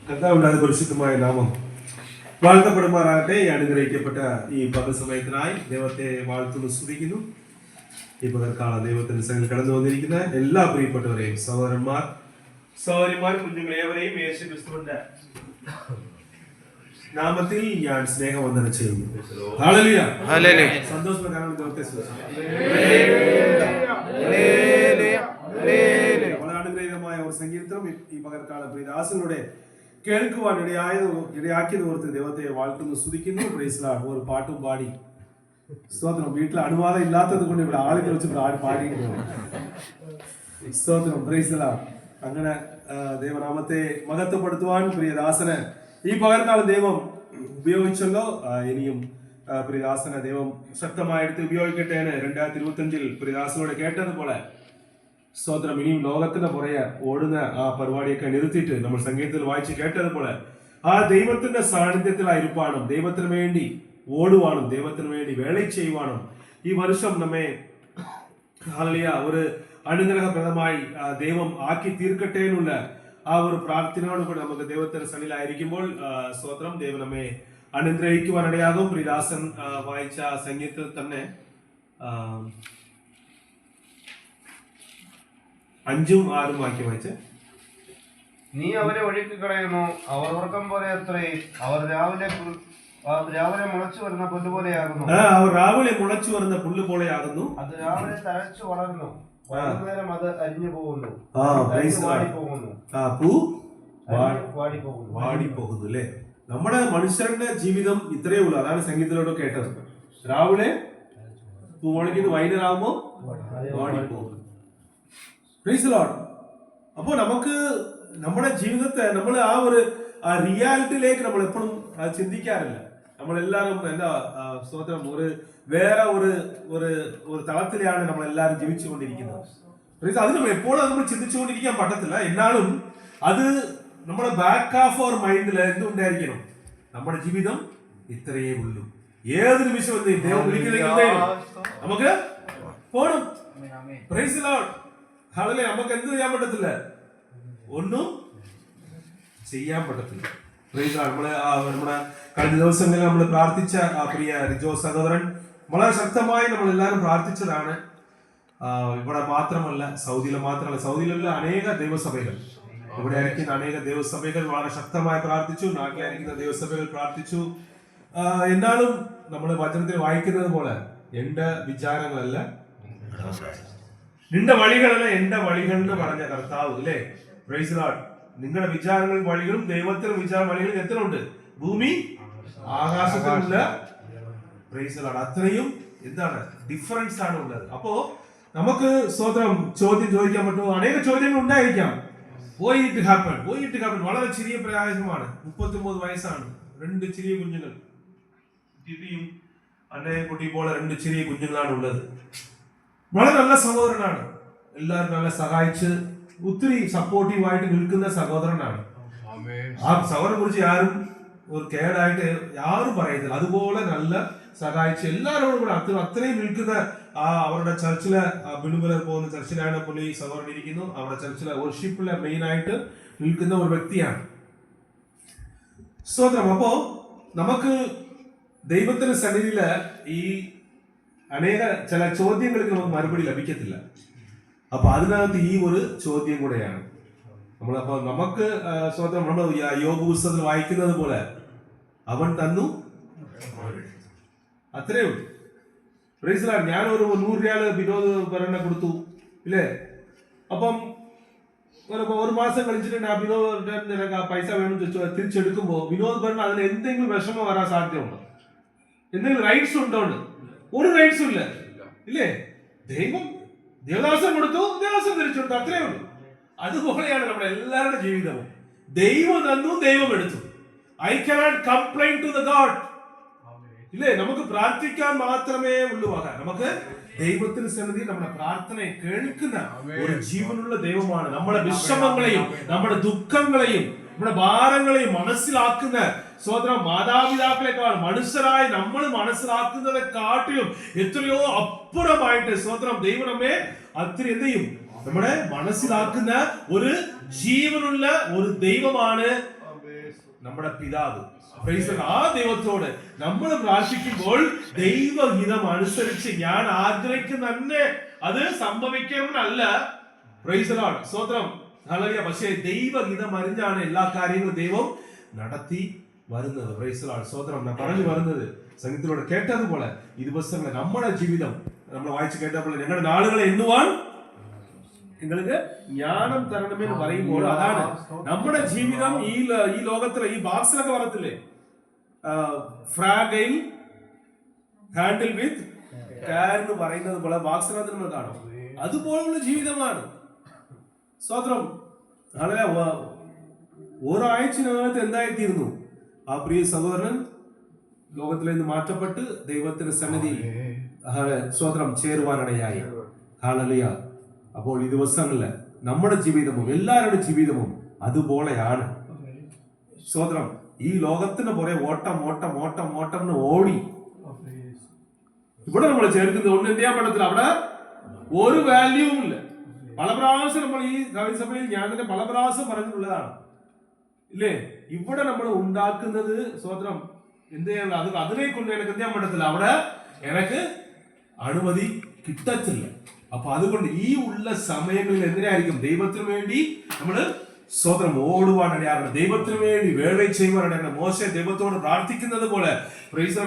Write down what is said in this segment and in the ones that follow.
കർത്താവിന്റെ പരിശുദ്ധമായ നാമം വാഴ്ത്തപ്പെടുമാറാകട്ടെ. അനുഗ്രഹിക്കപ്പെട്ട ഈ പദസമയത്തിനായി ദൈവത്തെ വാഴ്ത്തുന്നു, സ്തുതിക്കുന്നു. ഈ പകർക്കാല ദൈവത്തിന്റെ സംഘം കടന്നു വന്നിരിക്കുന്ന എല്ലാ പ്രിയപ്പെട്ടവരെയും, സഹോദരന്മാർ, സഹോദരിമാർ, കുഞ്ഞുങ്ങളേവരെയും യേശു ക്രിസ്തുവിന്റെ നാമത്തിൽ ഞാൻ സ്നേഹവന്ദനം ചെയ്യുന്നു. Hallelujah, hallelujah. സന്തോഷപ്രകാരം ദൈവത്തെ വളരെ അനുഗ്രഹീതമായ ഒരു സംഗീതം ഈ പകർക്കാല പ്രിയദാസങ്ങളുടെ കേൾക്കുവാൻ ഇടയാക്കിയത് ഓർത്ത് ദൈവത്തെ വാഴ്ത്തുന്നു, സ്തുതിക്കുന്നു. Price the Lord. ഒരു പാട്ടും പാടി സ്തോത്രം. വീട്ടിൽ അനുവാദം ഇല്ലാത്തത് കൊണ്ട് ഇവിടെ ആളുകൾ വെച്ച് പാടിയിരുന്നു. സ്തോത്രം, പ്രൈസ് ദി ലോർഡ്. അങ്ങനെ ദൈവനാമത്തെ മഹത്വപ്പെടുത്തുവാൻ പ്രിയദാസന് ഈ പകർക്കാലം ദൈവം ഉപയോഗിച്ചല്ലോ. ഇനിയും പ്രിയദാസനെ ദൈവം ശക്തമായിട്ട് ഉപയോഗിക്കട്ടെ. 2025 പ്രിയദാസനോട് കേട്ടതുപോലെ സ്തോത്രം. ഇനിയും ലോകത്തിന്റെ പുറകെ ഓടുന്ന ആ പരിപാടിയൊക്കെ നിർത്തിയിട്ട് നമ്മൾ സംഗീതത്തിൽ വായിച്ച് കേട്ടതുപോലെ ആ ദൈവത്തിന്റെ സാന്നിധ്യത്തിലായിരിക്കാനും, ദൈവത്തിന് വേണ്ടി ഓടുവാനും, ദൈവത്തിന് വേണ്ടി വേല ചെയ്യുവാനും ഈ വർഷം നമ്മെ ഹല്ലേലൂയ ഒരു അനുഗ്രഹപ്രദമായി ദൈവം ആക്കി തീർക്കട്ടെ എന്നുള്ള ആ ഒരു പ്രാർത്ഥനയോട് കൂടി നമുക്ക് ദൈവത്തിന്റെ സന്നിധിയിലായിരിക്കുമ്പോൾ സ്തോത്രം, ദൈവം നമ്മെ അനുഗ്രഹിക്കുവാനിടയാകും. പ്രിയദാസൻ വായിച്ച സംഗീതത്തിൽ തന്നെ 5ഉം 6ഉം വാക്യം വായിച്ച്, നീ അവരെ ഒഴുക്കി കളയുന്നു, അവർ ഉറക്കം പോലെ അത്രേ, അവർ രാവിലെ മുളച്ചു വരുന്ന പുല്ല് പോലെയാകുന്നു. അവർ രാവിലെ മുളച്ചു വരുന്ന പുല്ല് പോലെയാകുന്നു. അത് രാവിലെ തഴച്ചു വളർന്നു, വൈകുന്നേരം അത് അരിഞ്ഞു പോകുന്നു, വാടിപ്പോകുന്നു. അല്ലെ, നമ്മുടെ മനുഷ്യരുടെ ജീവിതം ഇത്രയേ ഉള്ളൂ. അതാണ് സംഗീതത്തിലോട്ട് കേട്ടത്. രാവിലെ പൂ മുളയ്ക്കുന്നു, വൈകുന്നേരമാകുമ്പോ വാടിപ്പോകുന്നു. Praise the lord. അപ്പോ നമുക്ക് നമ്മുടെ ജീവിതത്തെ നമ്മൾ ആ ഒരു റിയാലിറ്റിയിലേക്ക് നമ്മൾ എപ്പോഴും ചിന്തിക്കാറില്ല. നമ്മളെല്ലാവരും എന്താ സ്തോത്രം, വേറെ ഒരു തളത്തിലാണ് നമ്മളെല്ലാവരും ജീവിച്ചുകൊണ്ടിരിക്കുന്നത്. അത് നമ്മൾ എപ്പോഴും നമ്മൾ ചിന്തിച്ചുകൊണ്ടിരിക്കാൻ പറ്റത്തില്ല. എന്നാലും അത് നമ്മുടെ ബാക്ക് ഓഫ് അവർ മൈൻഡിൽ എന്തുണ്ടായിരിക്കണം, നമ്മുടെ ജീവിതം ഇത്രയേ ഉള്ളൂ. ഏത് നിമിഷം ദൈവം വിളിക്കുന്നെങ്കിൽ നമുക്ക് പോണം. Price the lord. ഹല്ലേലൂയ. നമുക്ക് എന്ത് ചെയ്യാൻ പറ്റത്തില്ല, ഒന്നും ചെയ്യാൻ പറ്റത്തില്ല. Price the Lord. നമ്മുടെ കഴിഞ്ഞ ദിവസങ്ങളിൽ നമ്മൾ പ്രാർത്ഥിച്ച ആ പ്രിയ റിജോ സഹോദരൻ വളരെ ശക്തമായി നമ്മൾ എല്ലാവരും പ്രാർത്ഥിച്ചതാണ്. ഇവിടെ മാത്രമല്ല, സൗദിയിലുള്ള അനേക ദൈവസഭകൾ, ഇവിടെ ആയിരിക്കുന്ന അനേക ദൈവസഭകൾ വളരെ ശക്തമായി പ്രാർത്ഥിച്ചു. നാട്ടിലായിരിക്കുന്ന ദൈവസഭകൾ പ്രാർത്ഥിച്ചു. എന്നാലും നമ്മൾ വചനത്തിൽ വായിക്കുന്നത് പോലെ എന്റെ വിചാരങ്ങളല്ല, നിന്റെ വഴികളല്ല എന്റെ വഴികൾ എന്ന് പറഞ്ഞ കർത്താവ്, അല്ലേ? Price the Lord. നിങ്ങളുടെ വിചാരങ്ങളും വഴികളും ദൈവത്തിന്റെ വഴികളും എത്ര ഉണ്ട്? ഭൂമി ആകാശത്തിലുള്ള. Price the Lord. അത്രയും എന്താണ് ഡിഫറൻസ് ആണ് ഉള്ളത്. അപ്പോ നമുക്ക് സ്വതന്ത്രം ചോദ്യം ചോദിക്കാൻ പറ്റുമോ? അനേക ചോദ്യങ്ങൾ ഉണ്ടായിരിക്കാം. പോയിട്ട് ഹാപ്പൻ വളരെ ചെറിയ പ്രയാസമാണ്. 39 വയസ്സാണ്, 2 ചെറിയ കുഞ്ഞുങ്ങൾ, ടിവിയും അന്നയെ കുട്ടി പോലെ 2 ചെറിയ കുഞ്ഞുങ്ങളാണ് ഉള്ളത്. വളരെ നല്ല സഹോദരനാണ്, എല്ലാവരും നല്ല സഹായിച്ച് ഒത്തിരി സപ്പോർട്ടീവായിട്ട് നിൽക്കുന്ന സഹോദരനാണ്. ആ സഹോദരനെ കുറിച്ച് ആരും ഒരു കേടായിട്ട് ആരും പറയത്തില്ല. അതുപോലെ നല്ല സഹായിച്ച് എല്ലാവരോടും കൂടെ അത്രയും നിൽക്കുന്ന അവരുടെ ചർച്ചിലെ ബിനുബലർ പോകുന്ന ചർച്ചിലാണ് പുള്ളി സഹോദരൻ ഇരിക്കുന്നു. അവരുടെ ചർച്ചിലെ വർഷിപ്പിലെ മെയിൻ ആയിട്ട് നിൽക്കുന്ന ഒരു വ്യക്തിയാണ്. സ്തോത്രം. അപ്പോ നമുക്ക് ദൈവത്തിന്റെ സന്നിധിയില് ഈ അനേക ചില ചോദ്യങ്ങൾക്ക് നമുക്ക് മറുപടി ലഭിക്കത്തില്ല. അപ്പൊ അതിനകത്ത് ഈ ഒരു ചോദ്യം കൂടെയാണ് അപ്പൊ നമുക്ക് സ്വന്തം നമ്മൾ യോബ് പുസ്തകത്തിൽ വായിക്കുന്നത് പോലെ അവൻ തന്നു, അത്രേ ഉള്ളൂ. Price the Lord. ഞാൻ ഒരു 100 രൂപ വിനോദ് ഭരണ കൊടുത്തു, ഇല്ലേ? അപ്പം ഒരു മാസം കളിച്ചിട്ടുണ്ട്. ആ വിനോദ് നിനക്ക് ആ പൈസ വേണം തിരിച്ചെടുക്കുമ്പോ വിനോദ് ഭരണ അതിന് എന്തെങ്കിലും വിഷമം വരാൻ സാധ്യതയുണ്ടോ? എന്തെങ്കിലും റൈറ്റ്സ് ഉണ്ടോ? ഒരു റൈറ്റ്സും ഇല്ല, ഇല്ലേ? ദേവദാസം കൊടുത്തു, ദേവദാസം തിരിച്ചെടുത്തു, അത്രേ ഉള്ളൂ. അതുപോലെയാണ് നമ്മുടെ എല്ലാവരുടെ ജീവിതവും. ദൈവം തന്നു, ദൈവം എടുത്തു. I cannot complain to the God, ഇല്ലേ? നമുക്ക് പ്രാർത്ഥിക്കാൻ മാത്രമേ ഉള്ളൂ. നമുക്ക് ദൈവത്തിന് സന്നിധി നമ്മുടെ പ്രാർത്ഥനയെ കേൾക്കുന്ന ഒരു ജീവനുള്ള ദൈവമാണ്. നമ്മുടെ വിഷമങ്ങളെയും നമ്മുടെ ദുഃഖങ്ങളെയും നമ്മുടെ ഭാരങ്ങളെയും മനസ്സിലാക്കുന്ന സ്വന്തം മാതാപിതാക്കളെക്കാൾ മനുഷ്യരായി നമ്മൾ മനസ്സിലാക്കുന്നതിനെക്കാട്ടിലും എത്രയോ അപ്പുറമായിട്ട് സ്വന്തം ദൈവം നമ്മെ അത്രയും എന്ത് ചെയ്യും, നമ്മുടെ മനസ്സിലാക്കുന്ന ഒരു ജീവനുള്ള ഒരു ദൈവമാണ് നമ്മുടെ പിതാവ്. Price the Lord. ആ ദൈവത്തോട് നമ്മൾ പ്രാർത്ഥിക്കുമ്പോൾ ദൈവഹിതം അനുസരിച്ച് ഞാൻ ആഗ്രഹിക്കുന്ന തന്നെ അത് സംഭവിക്കണമെന്നല്ല. Praise the lord. സ്തോത്രം. ഹല്ലേലൂയ. പക്ഷേ ദൈവഹിതം അറിഞ്ഞാണ് എല്ലാ കാര്യങ്ങളും ദൈവം നടത്തി വരുന്നത്. Praise the lord. സ്തോത്രം. ഞാൻ പറഞ്ഞു വരുന്നത് സംഗീതത്തിലൂടെ കേട്ടതുപോലെ ഈ ദിവസങ്ങളിൽ നമ്മുടെ ജീവിതം നമ്മൾ വായിച്ച് കേട്ടപ്പോൾ ഞങ്ങളുടെ നാളുകളെ എണ്ണുവാൻ നിങ്ങൾക്ക് ജ്ഞാനം തരണമെന്ന് പറയുമ്പോൾ അതാണ് നമ്മുടെ ജീവിതം. ഈ ലോകത്തിലെ ഈ ബാക്സിലൊക്കെ പറയത്തില്ലേ, ഫ്രാഗൈൽ ഹാൻഡിൽ വിത്ത് കെയർ എന്ന് പറയുന്നത് പോലെ ബാക്സിനകത്ത് നമ്മൾ കാണും. അതുപോലുള്ള ജീവിതമാണ്. സ്തോത്രം. വളരെ ഒരാഴ്ചനകത്ത് എന്തായിത്തീരുന്നു ആ പ്രിയ സഹോദരൻ ലോകത്തിൽ നിന്ന് മാറ്റപ്പെട്ട് ദൈവത്തിന്റെ സന്നിധിയിൽ സ്തോത്രം ചേരുവാനിടയായി. ഹല്ലേലൂയ. അപ്പോൾ ഈ ദിവസങ്ങളില് നമ്മുടെ ജീവിതവും എല്ലാവരുടെ ജീവിതവും അതുപോലെയാണ്. സ്തോത്രം. ഈ ലോകത്തിന് പുറകെ ഓട്ടം ഓട്ടം ഓട്ടം ഓട്ടം എന്ന് ഓടി ഇവിടെ നമ്മൾ ചേർക്കുന്നത് ഒന്നും എന്ത് ചെയ്യാൻ പറ്റത്തില്ല. അവിടെ ഒരു വാല്യൂവും ഇല്ല. പല പ്രാവശ്യം നമ്മൾ ഈ കവിസഭയിൽ ഞാൻ തന്നെ പല പ്രാവശ്യം പറഞ്ഞിട്ടുള്ളതാണ് ഇല്ലേ. ഇവിടെ നമ്മൾ ഉണ്ടാക്കുന്നത് സ്തോത്രം എന്ത് ചെയ്യാൻ അതിനെക്കൊണ്ട് എനിക്ക് എന്ത് ചെയ്യാൻ പറ്റത്തില്ല. അവിടെ എനിക്ക് അനുമതി കിട്ടത്തില്ല. അപ്പൊ അതുകൊണ്ട് ഈ ഉള്ള സമയങ്ങളിൽ എന്തിനായിരിക്കും ദൈവത്തിന് വേണ്ടി നമ്മള് സ്തോത്രം ഓടുവാനിടയാണ്, ദൈവത്തിന് വേണ്ടി വേല ചെയ്യുവാനിടയാണ്. മോശെ ദൈവത്തോട് പ്രാർത്ഥിക്കുന്നത് പോലെ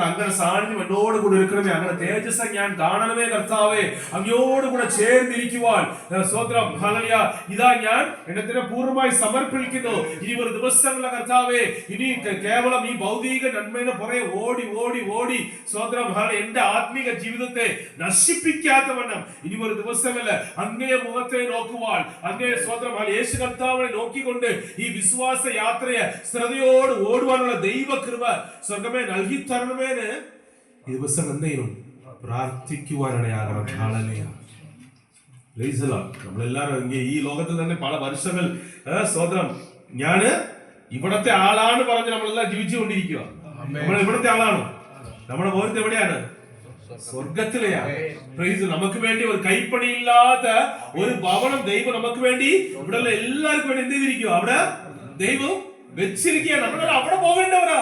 അങ്ങനെ സാന്നിധ്യം എന്നോട് കൂടെ ഇരിക്കണമേ, അങ്ങനെ തേജസ് ഞാൻ കാണണമേ കർത്താവേ, അങ്ങയോട് കൂടെ ചേർന്നിരിക്കുവാൻ സ്തോത്രം. ഹല്ലേലൂയ. ഇതാ ഞാൻ എന്നെ പൂർണ്ണമായി സമർപ്പിക്കുന്നു. ഇനി ഒരു ദിവസങ്ങളിലെ കർത്താവേ, ഇനി കേവലം ഈ ഭൗതിക നന്മയുടെ പുറകെ ഓടി ഓടി ഓടി സ്തോത്രം എന്റെ ആത്മീക ജീവിതത്തെ നശിപ്പിക്കാത്തവണ്ണം ഇനി ഒരു ദിവസമല്ല അങ്ങയെ മുഖത്തെ നോക്കുവാൻ, അങ്ങയെ സ്തോത്രം യേശു കർത്താവിനെ നോക്കിക്കൊണ്ട് ഈ വിശ്വാസ യാത്രയെ ശ്രദ്ധയോട് ഓടുവാനുള്ള ദൈവകൃപ സ്വർഗ്ഗമേ നൽകി തരണമേന് ഈ ദിവസം എന്തെങ്കിലും പ്രാർത്ഥിക്കുവാനിടയാകണം. ഹല്ലേലൂയ. Praise the Lord. നമ്മളെല്ലാവരും ഈ ലോകത്തിൽ തന്നെ പല വർഷങ്ങൾ സ്തോത്രം ഞാന് ഇവിടത്തെ ആളാണ് പറഞ്ഞ് നമ്മളെല്ലാം ജീവിച്ചുകൊണ്ടിരിക്കുക. നമ്മൾ ഇവിടത്തെ ആളാണ്. നമ്മുടെ ബോധം എവിടെയാണ്? സ്വർഗത്തിലെയാണ്. പ്രൈസ്. നമുക്ക് വേണ്ടി ഒരു കൈപ്പണിയില്ലാത്ത ഒരു ഭവനം ദൈവം നമുക്ക് വേണ്ടി ഇവിടെ എല്ലാവർക്കും വേണ്ടി എന്ത് ചെയ്തിരിക്കുക? അവിടെ ദൈവം വെച്ചിരിക്കുകയാണ്. നമ്മൾ അവിടെ പോകേണ്ടവരാ.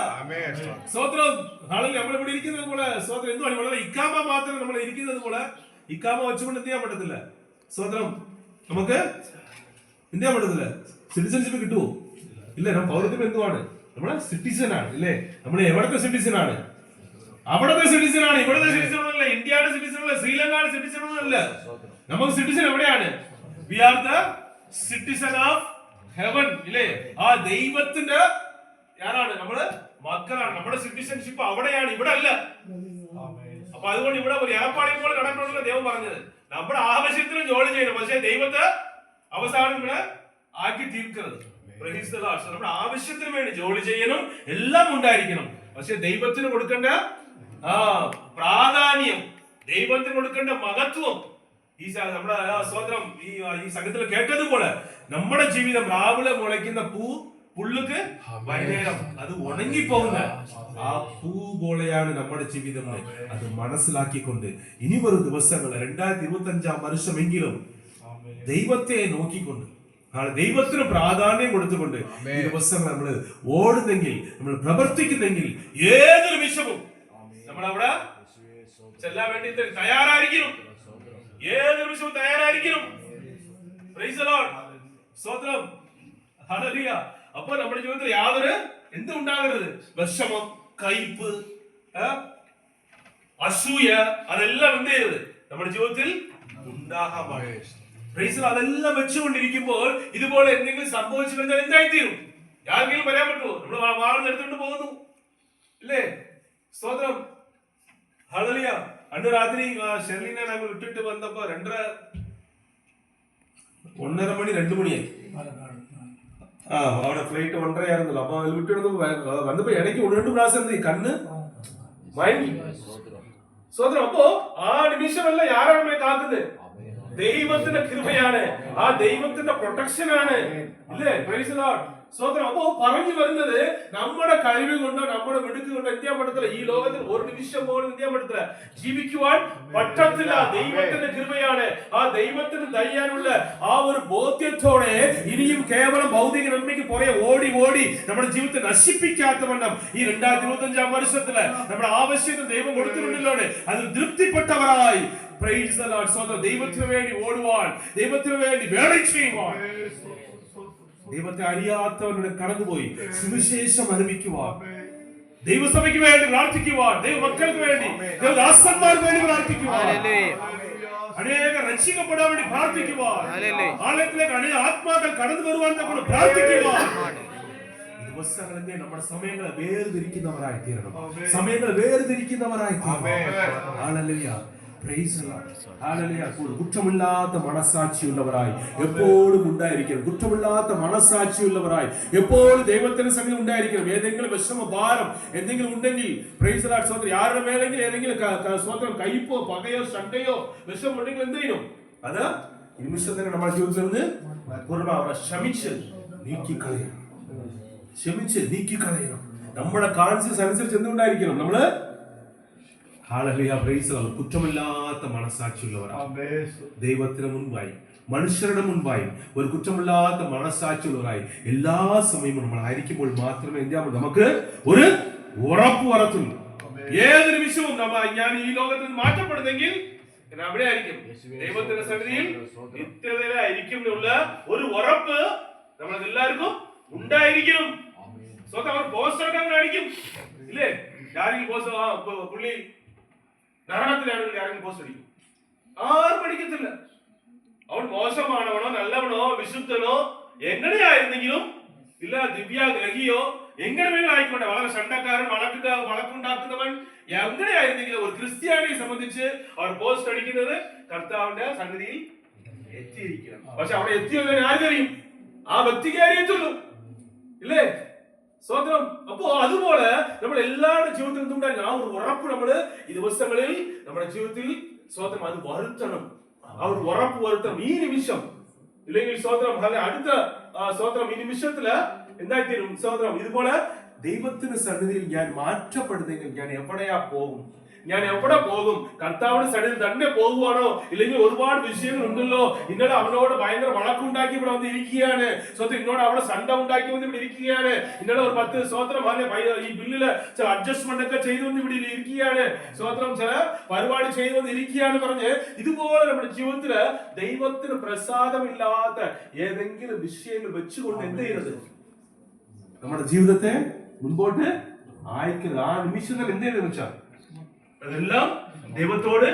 സ്തോത്രം. നാളെ നമ്മൾ ഇവിടെ ഇരിക്കുന്നത് പോലെ സ്തോത്രം എന്തുവാണ് വളരെ ഇക്കാമ മാത്രം നമ്മൾ ഇരിക്കുന്നത് പോലെ ഇക്കാമ വെച്ചുകൊണ്ട് എന്ത് ചെയ്യാൻ പറ്റത്തില്ല. സ്തോത്രം. നമുക്ക് എന്ത് ചെയ്യാൻ പറ്റത്തില്ല. സിറ്റിസൺഷിപ്പ് കിട്ടുമോ? ഇല്ല. നമ്മൾ പൗരത്വം എന്തുവാണ്? നമ്മളെ സിറ്റിസൺ ആണ് ഇല്ലേ. നമ്മൾ എവിടത്തെ സിറ്റിസൺ ആണ്? അവിടത്തെ സിറ്റിസൺ ആണ്. ഇവിടത്തെ സിറ്റിസൺ അല്ല. ഇന്ത്യയുടെ സിറ്റിസൺ അല്ല. ശ്രീലങ്കയുടെ സിറ്റിസൺ അല്ല. നമുക്ക് സിറ്റിസൺ എവിടെയാണ്? We are the citizen of heaven ഇല്ലേ. ആ ദൈവത്തിന്റെ ആരാണ്? നമ്മള് മക്കളാണ്. നമ്മുടെ സിറ്റിസൺഷിപ്പ് അവിടെയാണ്, ഇവിടെ അല്ല. അപ്പൊ അതുകൊണ്ട് ഇവിടെ ഒരു ഏർപ്പാടി പോലെ നടക്കണമെന്ന് ദൈവം പറഞ്ഞത്. നമ്മുടെ ആവശ്യത്തിന് ജോലി ചെയ്യണം, പക്ഷെ ദൈവത്തെ അവസാനം ഇവിടെ ആക്കി തീർക്കരുത്. നമ്മുടെ ആവശ്യത്തിന് വേണ്ടി ജോലി ചെയ്യണം, എല്ലാം ഉണ്ടായിരിക്കണം. പക്ഷെ ദൈവത്തിന് കൊടുക്കേണ്ട പ്രാധാന്യം, ദൈവത്തിന് കൊടുക്കേണ്ട മഹത്വം ഈ നമ്മുടെ സ്തോത്രം ഈ സംഘത്തിൽ കേട്ടതുപോലെ നമ്മുടെ ജീവിതം രാവിലെ മുളയ്ക്കുന്ന പുല്ലുക്ക് വൈകുന്നേരം അത് ഉണങ്ങിപ്പോകുന്ന ആ പൂ പോലെയാണ് നമ്മുടെ ജീവിതം. അത് മനസ്സിലാക്കിക്കൊണ്ട് ഇനി ഒരു ദിവസങ്ങൾ 2025 വർഷമെങ്കിലും ദൈവത്തെ നോക്കിക്കൊണ്ട് ദൈവത്തിന് പ്രാധാന്യം കൊടുത്തുകൊണ്ട് ഈ ദിവസങ്ങൾ നമ്മൾ ഓടുന്നെങ്കിൽ, നമ്മൾ പ്രവർത്തിക്കുന്നെങ്കിൽ ഏത് നിമിഷവും നമ്മൾ അവിടെ ചെല്ലാൻ വേണ്ടി തയ്യാറായിരിക്കണം. ഏത് നിമിഷവും തയ്യാറായിരിക്കണം. Praise the lord. സ്തോത്രം. ഹല്ലേലൂയ. അപ്പോൾ നമ്മുടെ ജീവിതത്തിൽ യാതൊരു എന്തും ഉണ്ടാകരുത്. വിഷമം, കയ്പ്, അസൂയ അതെല്ലാം എന്ത് ചെയ്യരുത് നമ്മുടെ ജീവിതത്തിൽ ഉണ്ടാകാൻ പാടില്ല. അതെല്ലാം വെച്ചുകൊണ്ടിരിക്കുമ്പോൾ ഇതുപോലെ എന്തെങ്കിലും സംഭവിച്ചു കഴിഞ്ഞാൽ എന്തായിത്തീരും? ആർക്കെങ്കിലും പറയാൻ പറ്റുമോ? നമ്മൾ വാർന്നെടുത്തോണ്ട് പോകുന്നു ഇല്ലേ. സ്തോത്രം. ഹല്ലേലൂയ. അന്ന് രാത്രി ഷെർലിനെ ഞങ്ങൾ വിട്ടിട്ട് വന്നപ്പോ 1:30 മണി 2 മണിയായി. അവിടെ ഫ്ലൈറ്റ് 1:30 ആയിരുന്നല്ലോ. അപ്പൊ വിട്ടിട്ട് വന്നപ്പോ ഇടയ്ക്ക് 1-2 പ്രാവശ്യം എന്ത് കണ്ണ് മയങ്ങി. സ്തോത്രം. അപ്പോ ആ നിമിഷമല്ല ആരാണ് കാക്കുന്നത്? ദൈവത്തിന്റെ കൃപയാണ്, ആ ദൈവത്തിന്റെ പ്രൊട്ടക്ഷൻ ആണ് ഇല്ലേ. Praise the lord. സ്വതന്ത്രം. അപ്പോ പറഞ്ഞു വരുന്നത് നമ്മുടെ കഴിവ് കൊണ്ടോ നമ്മുടെ മിടുക്ക് കൊണ്ടോ എന്ത് ചെയ്യാൻ പറ്റത്തില്ല. ഈ ലോകത്തിൽ ഒരു നിമിഷം പോലും എന്ത് ചെയ്യാൻ പറ്റത്തില്ല, ജീവിക്കുവാൻ പറ്റത്തില്ല. ദൈവത്തിന്റെ കൃപയാണ്. ആ ദൈവത്തിന് ദയ്യാനുള്ള ആ ഒരു ബോധ്യത്തോടെ ഇനിയും കേവലം ഭൗതിക നന്മയ്ക്ക് പുറകെ ഓടി ഓടി നമ്മുടെ ജീവിതത്തെ നശിപ്പിക്കാത്തവണ്ണം ഈ 2025 വർഷത്തില് നമ്മുടെ ആവശ്യത്തിന് ദൈവം കൊടുത്തിട്ടുണ്ടല്ലോ, അതിൽ തൃപ്തിപ്പെട്ടവരായി പ്രൈസ് ദി ലോർഡ്. സ്വതന്ത്രം. ദൈവത്തിന് വേണ്ടി ഓടുവാൻ, ദൈവത്തിന് വേണ്ടി വേല ചെയ്യുവാൻ, ദൈവത്തെ അറിയാത്തവരുടെ കടന്നുപോയി സുവിശേഷം അറിയിക്കുവാൻ, ദൈവസഭയ്ക്ക് വേണ്ടി പ്രാർത്ഥിക്കുവാൻ, ദൈവമക്കൾക്ക് വേണ്ടി, ദൈവദാസന്മാർക്ക് വേണ്ടി പ്രാർത്ഥിക്കുവാൻ, അനേക രക്ഷിക്കപ്പെടാൻ വേണ്ടി പ്രാർത്ഥിക്കുവാൻ, ആലയത്തിലേക്ക് അനേക ആത്മാക്കൾ കടന്നു വരുവാൻ നമ്മൾ പ്രാർത്ഥിക്കുവാൻ. ദിവസങ്ങളിലെ നമ്മുടെ സമയങ്ങളെ വേർതിരിക്കുന്നവരായി തീരണം. സമയങ്ങളെ വേർതിരിക്കുന്നവരായി തീരണം. കുറ്റമില്ലാത്ത മനസാക്ഷിയുള്ളവരായി എപ്പോഴും ഉണ്ടായിരിക്കണം. കുറ്റമില്ലാത്ത മനസാക്ഷിയുള്ളവരായി എപ്പോഴും ദൈവത്തിന്റെ സന്നിധി ഉണ്ടായിരിക്കണം. ഏതെങ്കിലും വിഷമ ഭാരം എന്തെങ്കിലും ഉണ്ടെങ്കിൽ പ്രൈസ് ദി ലോർഡ്, ആരുടെ മേലെങ്കിലും ഏതെങ്കിലും കയ്പോ പകയോ ശണ്ടയോ വിഷമം ഉണ്ടെങ്കിൽ എന്ത് ചെയ്യണം, അത് നിമിഷം തന്നെ നമ്മുടെ ജീവിതത്തിൽ നിന്ന് അവരെ ക്ഷമിച്ച് നീക്കിക്കളയണം. ക്ഷമിച്ച് നീക്കിക്കളയണം. നമ്മുടെ കോൺഷ്യസ് അനുസരിച്ച് എന്തുണ്ടായിരിക്കണം, നമ്മള് കുറ്റമില്ലാത്ത മനസാക്ഷിയുള്ളവരായി ദൈവത്തിന് മുൻപായി മനുഷ്യരുടെ മുൻപായി ഒരു കുറ്റമില്ലാത്ത മനസാക്ഷിയുള്ളവരായി എല്ലാ സമയവും നമ്മൾ ആയിരിക്കുമ്പോൾ മാത്രമേ എന്ത് ചെയ്യാൻ നമുക്ക് ഒരു ഉറപ്പ് വരത്തുള്ളൂ. ഏത് നിമിഷവും ഞാൻ ഈ ലോകത്തിൽ നിന്ന് മാറ്റപ്പെടുന്നെങ്കിൽ അവിടെ ആയിരിക്കും, ദൈവത്തിന്റെ സന്നിധിയിൽ നിത്യതയിലായിരിക്കും എന്നുള്ള ഒരു ഉറപ്പ് നമ്മളെല്ലാവർക്കും ഉണ്ടായിരിക്കണം. സ്വന്തം അവർ പോസ്റ്റ് എടുക്കാൻ അടിക്കും ഇല്ലേ? ആരെങ്കിലും പോസ്റ്റ് പുള്ളി നരകത്തിലാണെങ്കിൽ ആരെങ്കിലും പോസ്റ്റ് അടിക്കും? ആരും അടിക്കത്തില്ല. അവൻ മോശമാണവനോ നല്ലവനോ വിശുദ്ധനോ എങ്ങനെയായിരുന്നെങ്കിലും ഇല്ല, ദിവ്യാഗ്രഹിയോ എങ്ങനെ വേണം ആയിക്കോട്ടെ, വളരെ ഷണ്ടക്കാരൻ വളക്കുണ്ടാക്കുന്നവൻ എങ്ങനെയായിരുന്നെങ്കിലും ഒരു ക്രിസ്ത്യാനിയെ സംബന്ധിച്ച് അവർ പോസ്റ്റ് അടിക്കുന്നത് കർത്താവിന്റെ സന്നിധിയിൽ എത്തിയിരിക്കണം. പക്ഷെ അവിടെ എത്തിയല്ലോ ആർക്കറിയും? ആ വ്യക്തിക്ക് അറിയത്തുള്ളൂ ഇല്ലേ? സ്വന്തം. അപ്പോ അതുപോലെ നമ്മൾ എല്ലാവരുടെ ജീവിതത്തിൽ എന്തുണ്ടായിരുന്നു, ആ ഒരു ഉറപ്പ് നമ്മള് ഈ ദിവസങ്ങളിൽ നമ്മുടെ ജീവിതത്തിൽ സ്വന്തം അത് വരുത്തണം. ആ ഒരു ഉറപ്പ് വരുത്തണം ഈ നിമിഷം. ഇല്ലെങ്കിൽ സ്വന്തം അല്ലെ അടുത്ത സ്വന്തം ഈ നിമിഷത്തില് എന്തായിത്തീരും സ്വന്തം. ഇതുപോലെ ദൈവത്തിന് സന്നിധിയിൽ ഞാൻ മാറ്റപ്പെടുന്നെങ്കിൽ ഞാൻ എവിടെയാ പോകും? ഞാൻ എവിടെ പോകും? കർത്താവിന്റെ സന്നിധിയിൽ തന്നെ പോകുവാണോ? ഇല്ലെങ്കിൽ ഒരുപാട് വിഷയങ്ങൾ ഉണ്ടല്ലോ, ഇന്നലെ അവനോട് ഭയങ്കര വഴക്കുണ്ടാക്കി ഇവിടെ വന്ന് ഇരിക്കുകയാണ്, സ്വന്തം ഇന്നോട് അവിടെ സണ്ട ഉണ്ടാക്കി വന്ന് ഇവിടെ ഇരിക്കുകയാണ്, ഇന്നലെ ഒരു 10 സ്വതന്ത്രം ഈ ബില്ലില് ചില അഡ്ജസ്റ്റ്മെന്റ് ഒക്കെ ചെയ്തു വന്ന് ഇവിടെ ഇരിക്കുകയാണ്, സ്വതന്ത്രം ചില പരിപാടി ചെയ്തു വന്ന് ഇരിക്കുകയാണ് പറഞ്ഞ് ഇതുപോലെ നമ്മുടെ ജീവിതത്തില് ദൈവത്തിന് പ്രസാദമില്ലാത്ത ഏതെങ്കിലും വിഷയങ്ങൾ വെച്ചുകൊണ്ട് എന്ത് ചെയ്യരുത്, നമ്മുടെ ജീവിതത്തെ മുൻപോട്ട് അയക്കരുത്. ആ നിമിഷങ്ങൾ എന്ത് ചെയ്തെന്ന് വെച്ചാൽ അതെല്ലാം ദൈവത്തോട്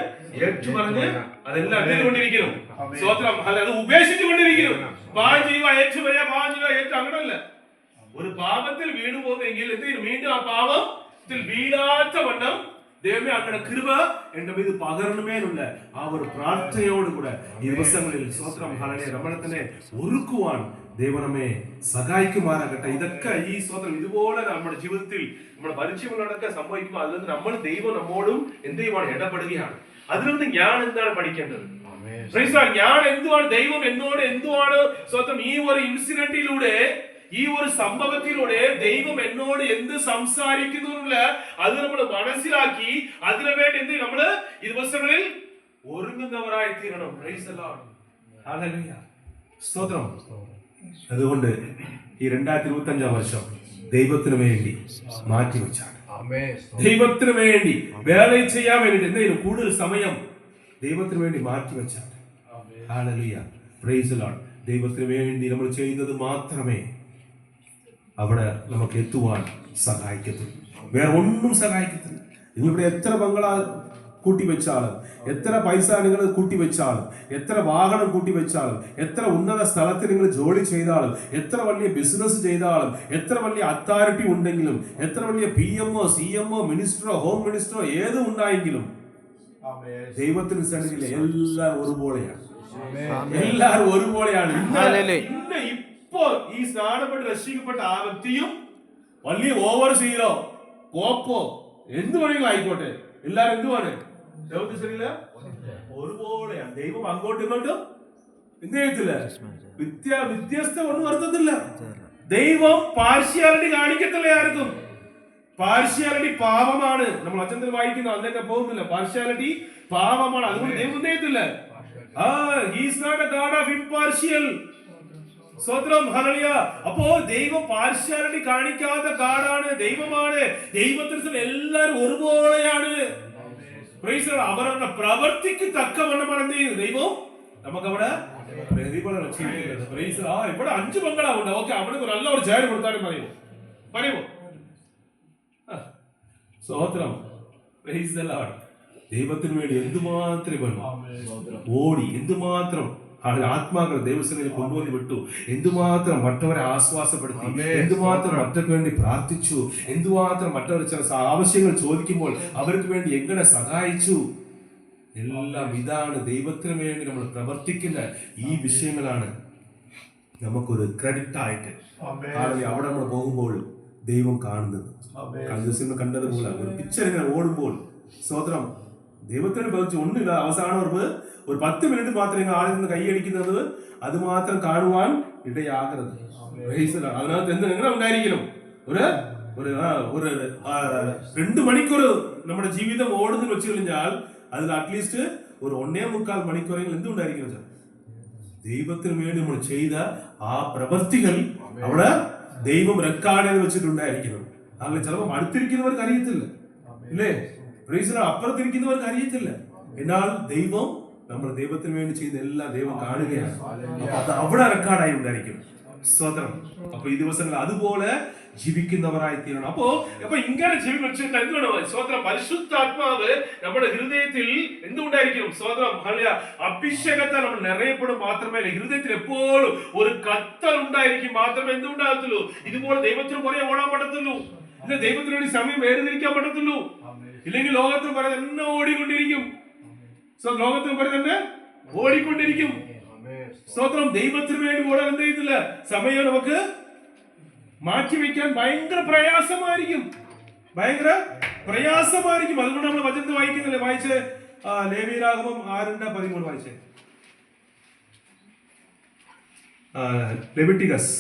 ഏറ്റുപറഞ്ഞ് അതെല്ലാം എന്തുകൊണ്ടിരിക്കണം, സ്വതന്ത്രം അല്ല അത് ഉപേക്ഷിച്ചുകൊണ്ടിരിക്കണം. പാപം ചെയ്യുക ഏറ്റുപറയാ, പാപം ചെയ്യുക ഏറ്റു അങ്ങനല്ല. ഒരു പാപത്തിൽ വീണു പോകുന്നെങ്കിൽ എന്ത് ചെയ്യും? വീണ്ടും ആ പാപത്തിൽ വീഴാത്ത വണ്ണം ദൈവമേ അങ്ങനെ കൃപ എന്റെ ഇത് പകരണമേലുള്ള ആ ഒരു പ്രാർത്ഥനയോടുകൂടെ ഈ ദിവസങ്ങളിൽ സ്വതന്ത്രം ഹല്ലേലൂയ നമ്മളെ തന്നെ ഒരുക്കുവാൻ ദൈവമേ സഹായിക്കുമാറാകട്ടെ. ഇതൊക്കെ ഈ സ്വതന്ത്രം ഇതുപോലെ നമ്മുടെ ജീവിതത്തിൽ നമ്മുടെ പരിചയങ്ങളോടൊക്കെ സംഭവിക്കുമ്പോൾ അതിൽ നിന്ന് നമ്മൾ ദൈവം നമ്മോടും എന്ത് ചെയ്യുവാണ്, ഇടപെടുകയാണ്. അതിൽ നിന്ന് ഞാൻ എന്താണ് പഠിക്കേണ്ടത്? ഞാൻ എന്തുവാണ്, ദൈവം എന്നോട് എന്തുവാണ് സ്വന്തം ഈ ഒരു ഇൻസിഡന്റിലൂടെ, ഈ ഒരു സംഭവത്തിലൂടെ ദൈവം എന്നോട് എന്ത് സംസാരിക്കുന്നു അത് നമ്മൾ മനസ്സിലാക്കി അതിനു വേണ്ടി എന്ത് നമ്മള് ഈ ദിവസങ്ങളിൽ ഒരുങ്ങുന്നവരായി തീരണം. Price the lord. ഹല്ലേലൂയ. സ്തോത്രം. അതുകൊണ്ട് ഈ 2025 വർഷം ദൈവത്തിന് വേണ്ടി മാറ്റിവെച്ചാണ്. ദൈവത്തിന് വേണ്ടി വേല ചെയ്യാൻ വേണ്ടി എന്തെങ്കിലും കൂടുതൽ സമയം ദൈവത്തിന് വേണ്ടി മാറ്റിവെച്ചാണ്. ഹല്ലേലൂയ. Praise the Lord. ദൈവത്തിന് വേണ്ടി നമ്മൾ ചെയ്യുന്നത് മാത്രമേ അവിടെ നമുക്ക് എത്തുവാൻ സഹായിക്കത്തുള്ളൂ. വേറെ ഒന്നും സഹായിക്കത്തില്ല. നിങ്ങളിവിടെ എത്ര ബംഗ്ലാ കൂട്ടിവെച്ചാലും, എത്ര പൈസ നിങ്ങൾ കൂട്ടിവെച്ചാലും, എത്ര വാഹനം കൂട്ടിവെച്ചാലും, എത്ര ഉന്നത സ്ഥലത്ത് നിങ്ങൾ ജോലി ചെയ്താലും, എത്ര വലിയ ബിസിനസ് ചെയ്താലും, എത്ര വലിയ അതോറിറ്റി ഉണ്ടെങ്കിലും, എത്ര വലിയ PMO CMO മിനിസ്റ്ററോ ഹോം മിനിസ്റ്ററോ ഏത് ഉണ്ടായെങ്കിലും ദൈവത്തിന് സന്നിധിയിൽ എല്ലാവരും ഒരുപോലെയാണ്. എല്ലാവരും ഒരുപോലെയാണ്. ഇന്ന് ഇപ്പോ ഈ സ്നാനപ്പെട്ട് രക്ഷിക്കപ്പെട്ട ആ വ്യക്തിയും വലിയ ഓവർ സീറോ കോപ്പോ എന്ത് വേണമെങ്കിലും ആയിക്കോട്ടെ, എല്ലാരും എന്തുവാണ് ദൈവത്തിന് സന്നിധിയില് ഒരുപോലെയാണ്. ദൈവം അങ്ങോട്ടും ഇങ്ങോട്ടും എന്ത് ചെയ്യത്തില്ല, വ്യത്യസ്തം ഒന്നും വരുത്തത്തില്ല. ദൈവം പാർഷ്യാലിറ്റി കാണിക്കത്തില്ല ആർക്കും. പാർഷ്യാലിറ്റി പാപമാണ്. നമ്മൾ അച്ഛൻ വായിക്കുന്ന അതിലേക്ക് പോകുന്നില്ല. പാർഷ്യാലിറ്റി പാപമാണ്. അതുകൊണ്ട് ദൈവം ചെയ്യത്തില്ല. He's not a god of impartial. സ്തോത്രം, ഹല്ലേലൂയ. അപ്പോ ദൈവം പാർഷ്യാലിറ്റി കാണിക്കാത്ത ഗാഡാണ്, ദൈവമാണ്. ദൈവത്തിന് എല്ലാവരും ഒരുപോലെയാണ്. Praise the lord. അവരുടെ പ്രവൃത്തിക്ക് തക്കവണ്ണമാണ് എന്ത് ചെയ്യുന്നത് ദൈവം നമുക്കവിടെ പ്രതിഫലം ചെയ്യുന്നത്. Praise the lord. ഇവിടെ 5 ബംഗ്ലാവുണ്ട്. ഓക്കെ, അവിടെ നല്ല ഒരു ചേര് കൊടുത്താലും പറയുമോ? സ്തോത്രം, പ്രൈസ് ദി ലോർഡ്. ദൈവത്തിന് വേണ്ടി എന്തുമാത്രം ഓടി, എന്തുമാത്രം ആത്മാക്കൾ ദൈവസന്നിധിയിൽ കൊണ്ടുവന്ന് വിട്ടു, എന്തുമാത്രം മറ്റവരെ ആശ്വാസപ്പെടുത്തി, എന്തുമാത്രം മറ്റവർക്ക് വേണ്ടി പ്രാർത്ഥിച്ചു, എന്തുമാത്രം മറ്റവർ ചില ആവശ്യങ്ങൾ ചോദിക്കുമ്പോൾ അവർക്ക് വേണ്ടി എങ്ങനെ സഹായിച്ചു. എല്ലാം ഇതാണ് ദൈവത്തിന് വേണ്ടി നമ്മൾ പ്രവർത്തിക്കുന്ന ഈ വിഷയങ്ങളാണ് നമുക്കൊരു ക്രെഡിറ്റ് ആയിട്ട് അവിടെ നമ്മൾ പോകുമ്പോൾ ദൈവം കാണുന്നത്. കഴിഞ്ഞ കണ്ടതുപോലെ ഒരു പിക്ചർ ഇങ്ങനെ ഓടുമ്പോൾ സ്തോത്രം ദൈവത്തിന് പതിച്ച് ഒന്നുമില്ല. അവസാനം ഒരു 10 മിനിറ്റ് മാത്രമേ ആളിൽ നിന്ന് കൈയടിക്കുന്നത് അത് മാത്രം കാണുവാൻ ഇടയാകരുത്. അതിനകത്ത് എങ്ങനെ ഉണ്ടായിരിക്കണം? ഒരു 2 മണിക്കൂർ നമ്മുടെ ജീവിതം ഓടുന്നു വെച്ച് കഴിഞ്ഞാൽ അതിൽ അറ്റ്ലീസ്റ്റ് ഒരു 1.25 മണിക്കൂറെങ്കിലും എന്തുണ്ടായിരിക്കണം? ദൈവത്തിന് വേണ്ടി നമ്മൾ ചെയ്ത ആ പ്രവൃത്തികൾ അവിടെ ദൈവം റെക്കോർഡ് ചെയ്ത് വെച്ചിട്ടുണ്ടായിരിക്കണം. അങ്ങനെ ചിലപ്പോൾ അടുത്തിരിക്കുന്നവർക്ക് അറിയത്തില്ല, ഇല്ലേ? അപ്പുറത്തിരിക്കുന്നവർക്ക് അറിയത്തില്ല. എന്നാൽ ദൈവം നമ്മൾ ദൈവത്തിന് വേണ്ടി ചെയ്ത എല്ലാം ദൈവം കാണുകയാണ്. അപ്പൊ അത് അവിടെ റെക്കോർഡായി ഉണ്ടായിരിക്കും. സ്തോത്രം. അപ്പൊ ഈ ദിവസങ്ങൾ അതുപോലെ ജീവിക്കുന്നവരായി തീരണം. അപ്പൊ ഇങ്ങനെ ജീവിച്ചിട്ട് എന്താണ് സ്തോത്രം? പരിശുദ്ധാത്മാവ് നമ്മുടെ ഹൃദയത്തിൽ എന്തുകൊണ്ടായിരിക്കും? സ്തോത്രം, അഭിഷേകത്താൽ നമ്മൾ നിറയപ്പെടും മാത്രമേ ഹൃദയത്തിൽ എപ്പോഴും ഒരു കത്തൽ ഉണ്ടായിരിക്കും മാത്രമേ എന്തുണ്ടാകത്തുള്ളൂ. ഇതുപോലെ ദൈവത്തിന് പുറകെ ഓടാൻ പറ്റത്തുള്ളൂ. ഇല്ല, ദൈവത്തിന് വേണ്ടി സമയം വേർതിരിക്കാൻ പറ്റത്തുള്ളൂ. ഇല്ലെങ്കിൽ ലോകത്തിന് പുറകെ തന്നെ ഓടിക്കൊണ്ടിരിക്കും. ലോകത്തിന് പുറകെ തന്നെ ഓടിക്കൊണ്ടിരിക്കും. സ്തോത്രം. ദൈവത്തിന് വേണ്ടി ഓടാൻ എന്ത് ചെയ്തില്ല, സമയം നമുക്ക് മാറ്റിവെക്കാൻ ഭയങ്കര പ്രയാസമായിരിക്കും. അതുകൊണ്ട് നമ്മൾ വചനത്തിൽ വായിക്കുന്നില്ലേ? വായിച്ച് ലേവ്യരാഗമം 6:13 വായിച്ചേ. ലെവിറ്റിക്കസ്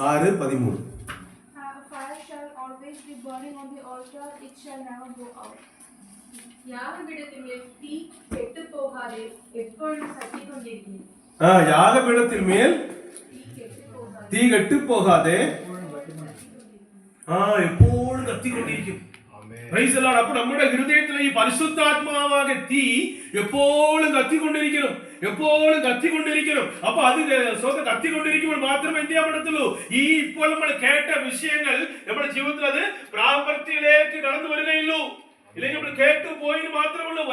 6:13. യാഗപീഠത്തിന്മേൽ തീ കെട്ടുപോകാതെ എപ്പോഴും കത്തിക്കൊണ്ടിരിക്കും. അപ്പൊ നമ്മുടെ ഹൃദയത്തിലെ ഈ പരിശുദ്ധാത്മാവാകെ തീ എപ്പോഴും കത്തിക്കൊണ്ടിരിക്കണം. അപ്പൊ അത് കത്തിക്കൊണ്ടിരിക്കുമ്പോൾ മാത്രമേ എന്ത് ചെയ്യാൻ പറ്റത്തുള്ളൂ. ഈ ഇപ്പോൾ നമ്മൾ കേട്ട വിഷയങ്ങൾ നമ്മുടെ ജീവിതത്തിൽ അത് പ്രാവർത്തിയിലേക്ക് കടന്നു വരികയുള്ളൂ. ഇല്ലെങ്കിൽ നമ്മൾ കേട്ടു പോയി മാത്രമുള്ളൂ.